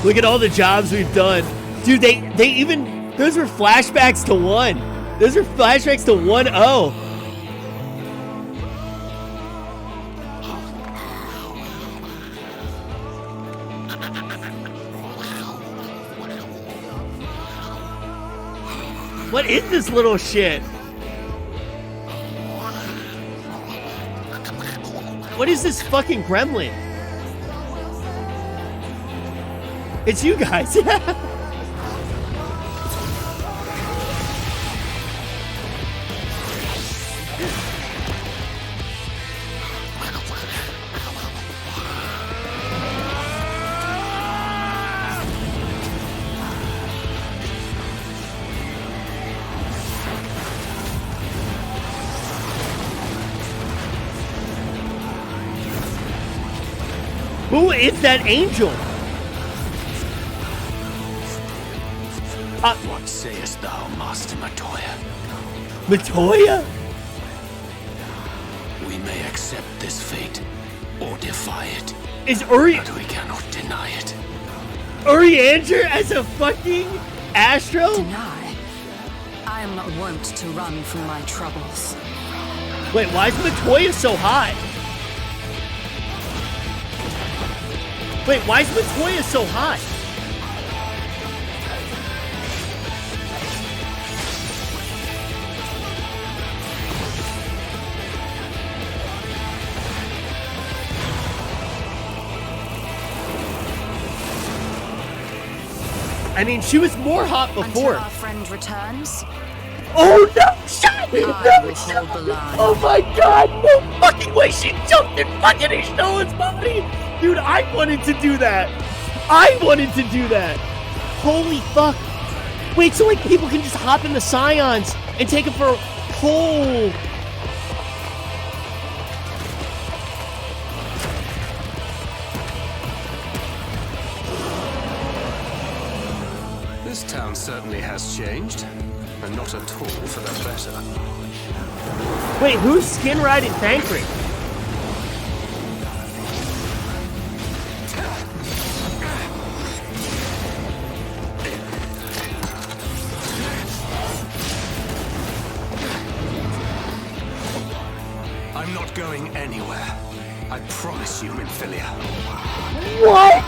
Look at all the jobs we've done. Dude, they even... Those were flashbacks to 1. Those are flashbacks to 1-0. What is this little shit? What is this fucking gremlin? It's you guys. Who is that angel? What sayest thou, Master Matoya? Matoya? We may accept this fate or defy it. Is Uri? But we cannot deny it. Urianger as a fucking Astro? Deny. I am not wont to run from my troubles. Wait, why is Matoya so high? Wait, why is Matoya so high? I mean, she was more hot before. Until our friend returns. Oh no! Shut! I will hold the line. Oh my god! No fucking way! She jumped in fucking Ishtola's body! Dude, I wanted to do that. I wanted to do that. Holy fuck! Wait, so like people can just hop in the Scions and take them for a whole. This town certainly has changed, and not at all for the better. Wait, who's skin riding Thancred? I'm not going anywhere. I promise you, Minfilia. What?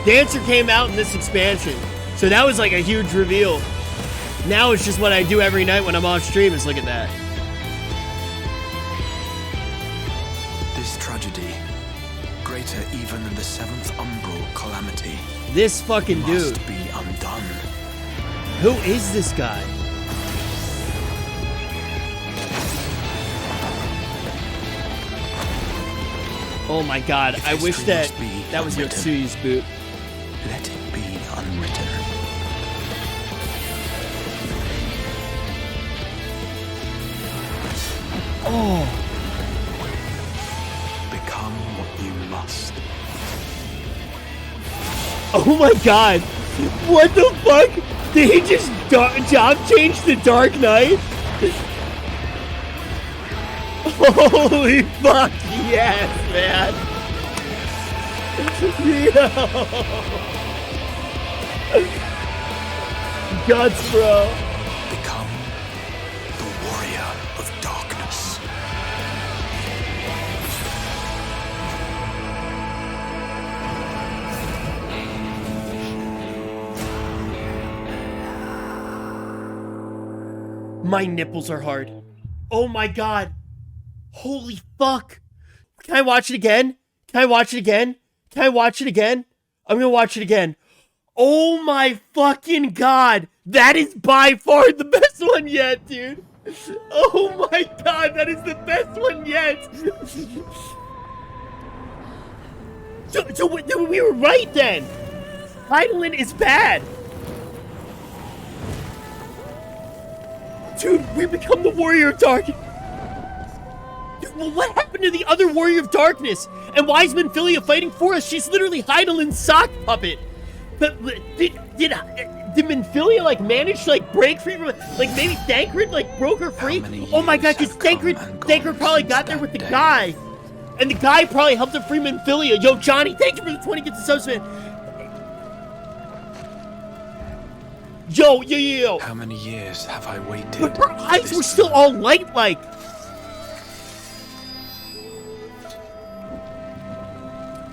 Dancer came out in this expansion, so that was like a huge reveal. Now it's just what I do every night when I'm off stream is look at that. This tragedy, greater even than the 7th Umbral calamity. This fucking dude. Must be undone. Who is this guy? Oh my god, I wish that that was Yotsui's boot. Let it be unwritten. Oh. Become what you must. Oh my god. What the fuck? Did he just job change the Dark Knight? Holy fuck, yes, man. Guts, bro. Become the warrior of darkness. My nipples are hard. Oh my god. Holy fuck. Can I watch it again? Can I watch it again? Can I watch it again? I'm gonna watch it again. Oh my fucking god. That is by far the best one yet, dude. Oh my god, that is the best one yet. So we were right then. Heidelin is bad. Dude, we become the Warrior of Darkness. Dude, well, what happened to the other Warrior of Darkness? And why is Minfilia fighting for us? She's literally Heidelin's sock puppet. But did Minfilia like manage to like break free from like maybe Thancred like broke her free? Oh my god, because Thancred probably got there with the guy. And the guy probably helped her free Minfilia. Yo, Johnny, thank you for the 20 gifts to subs, man. Yo. How many years have I waited? But her eyes were still all light-like.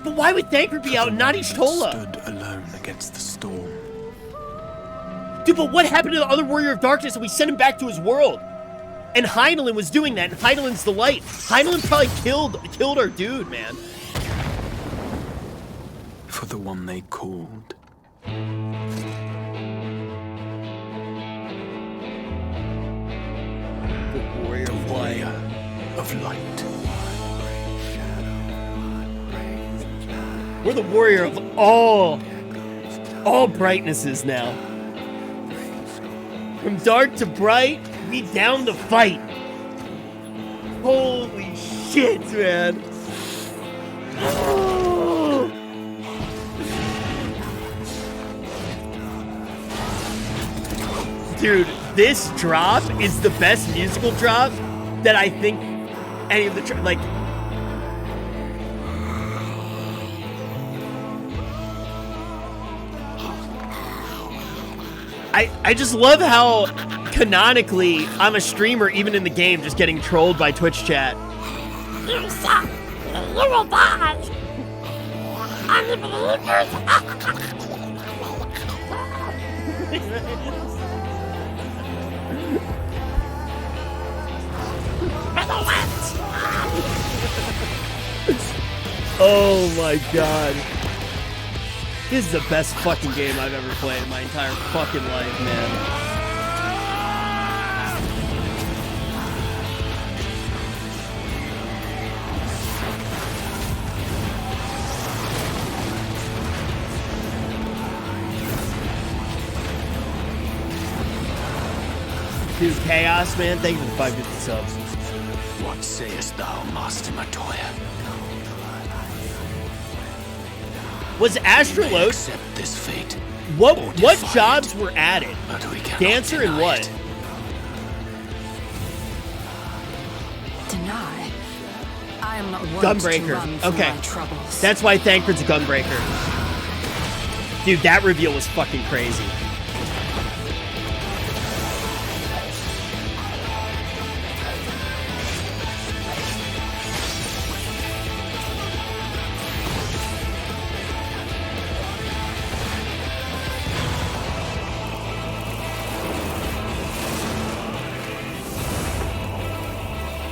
But why would Thancred be out and not Y'shtola? Stood alone against the storm. Dude, but what happened to the other Warrior of Darkness and we sent him back to his world? And Heidelin was doing that, and Heidelin's the light. Heidelin probably killed our dude, man. For the one they called. The warrior of light. We're the warrior of all. all brightnesses now. From dark to bright, we down to fight. Holy shit, man. Oh. Dude, this drop is the best musical drop that I think any of the like. I just love how canonically I'm a streamer even in the game, just getting trolled by Twitch chat. You suck. You will die. Unbelievers. Oh my god. This is the best fucking game I've ever played in my entire fucking life, man. Dude, Chaos, man, thank you for the 550 subs. What sayest thou, Master Matoya? Was Astrolode? Accept this fate. What jobs were added? Dancer and what? Deny. I am not one to Gunbreaker. run from Okay. my troubles. That's why Thancred's a Gunbreaker. Dude, that reveal was fucking crazy.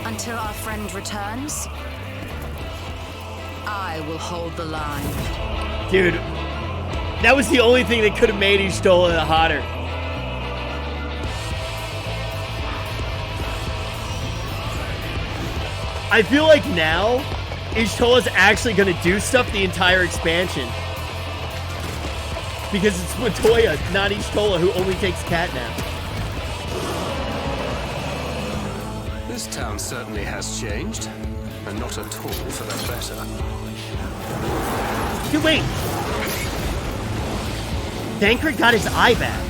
Until our friend returns, I will hold the line. Dude, that was the only thing that could have made Y'shtola hotter. I feel like now, Y'shtola's actually going to do stuff the entire expansion. Because it's Matoya, not Y'shtola, who only takes catnap. This town certainly has changed, and not at all for the better. Dude, wait. Thancred got his eye back.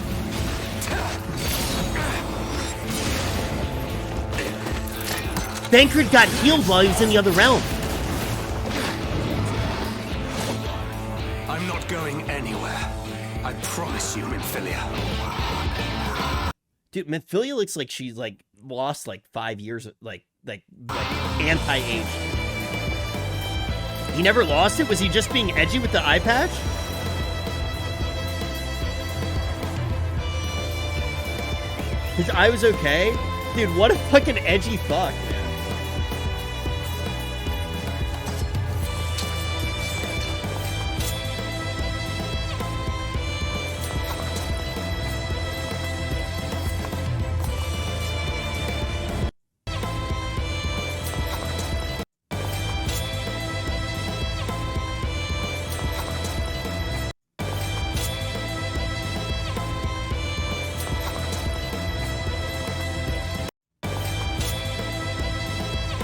Thancred got healed while he was in the other realm. I'm not going anywhere. I promise you, Minfilia. Dude, Minfilia looks like she's like lost like 5 years, like anti-age. He never lost it? Was he just being edgy with the eye patch? His eye was okay? Dude, what a fucking edgy fuck, man.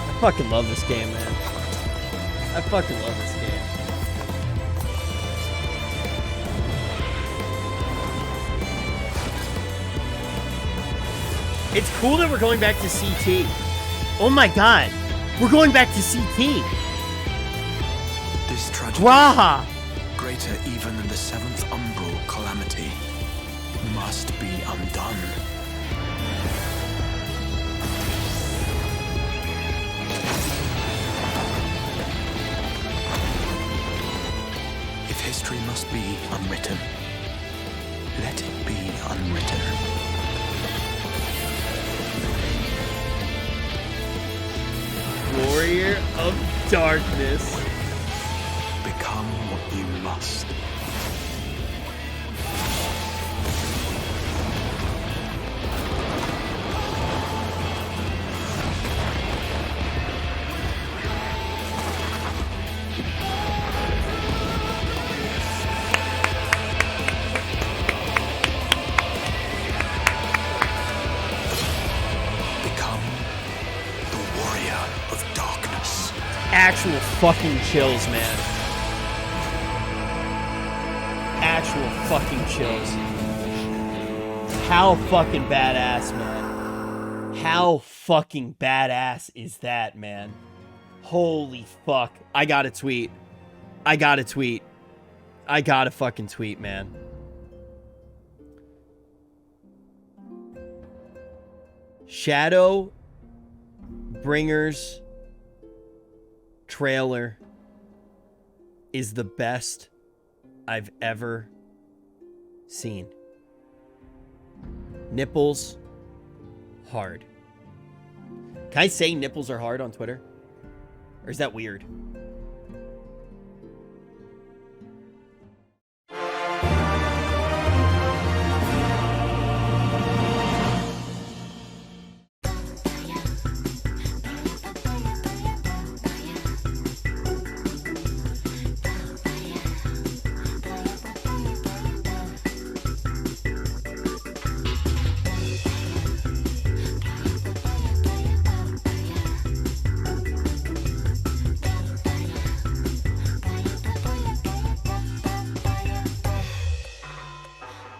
I fucking love this game, man. I fucking love this game. It's cool that we're going back to CT. Oh my god. We're going back to CT. This tragedy, Graha. greater even than the 7th umbral calamity, must be undone. If history must be unwritten, let it be unwritten. Warrior of Darkness. Become what you must. fucking chills, man. Actual fucking chills. How fucking badass, man. How fucking badass is that, man? Holy fuck. I gotta tweet. I gotta tweet. I gotta fucking tweet, man. Shadowbringers trailer is the best I've ever seen. Nipples hard. Can I say nipples are hard on Twitter? Or is that weird?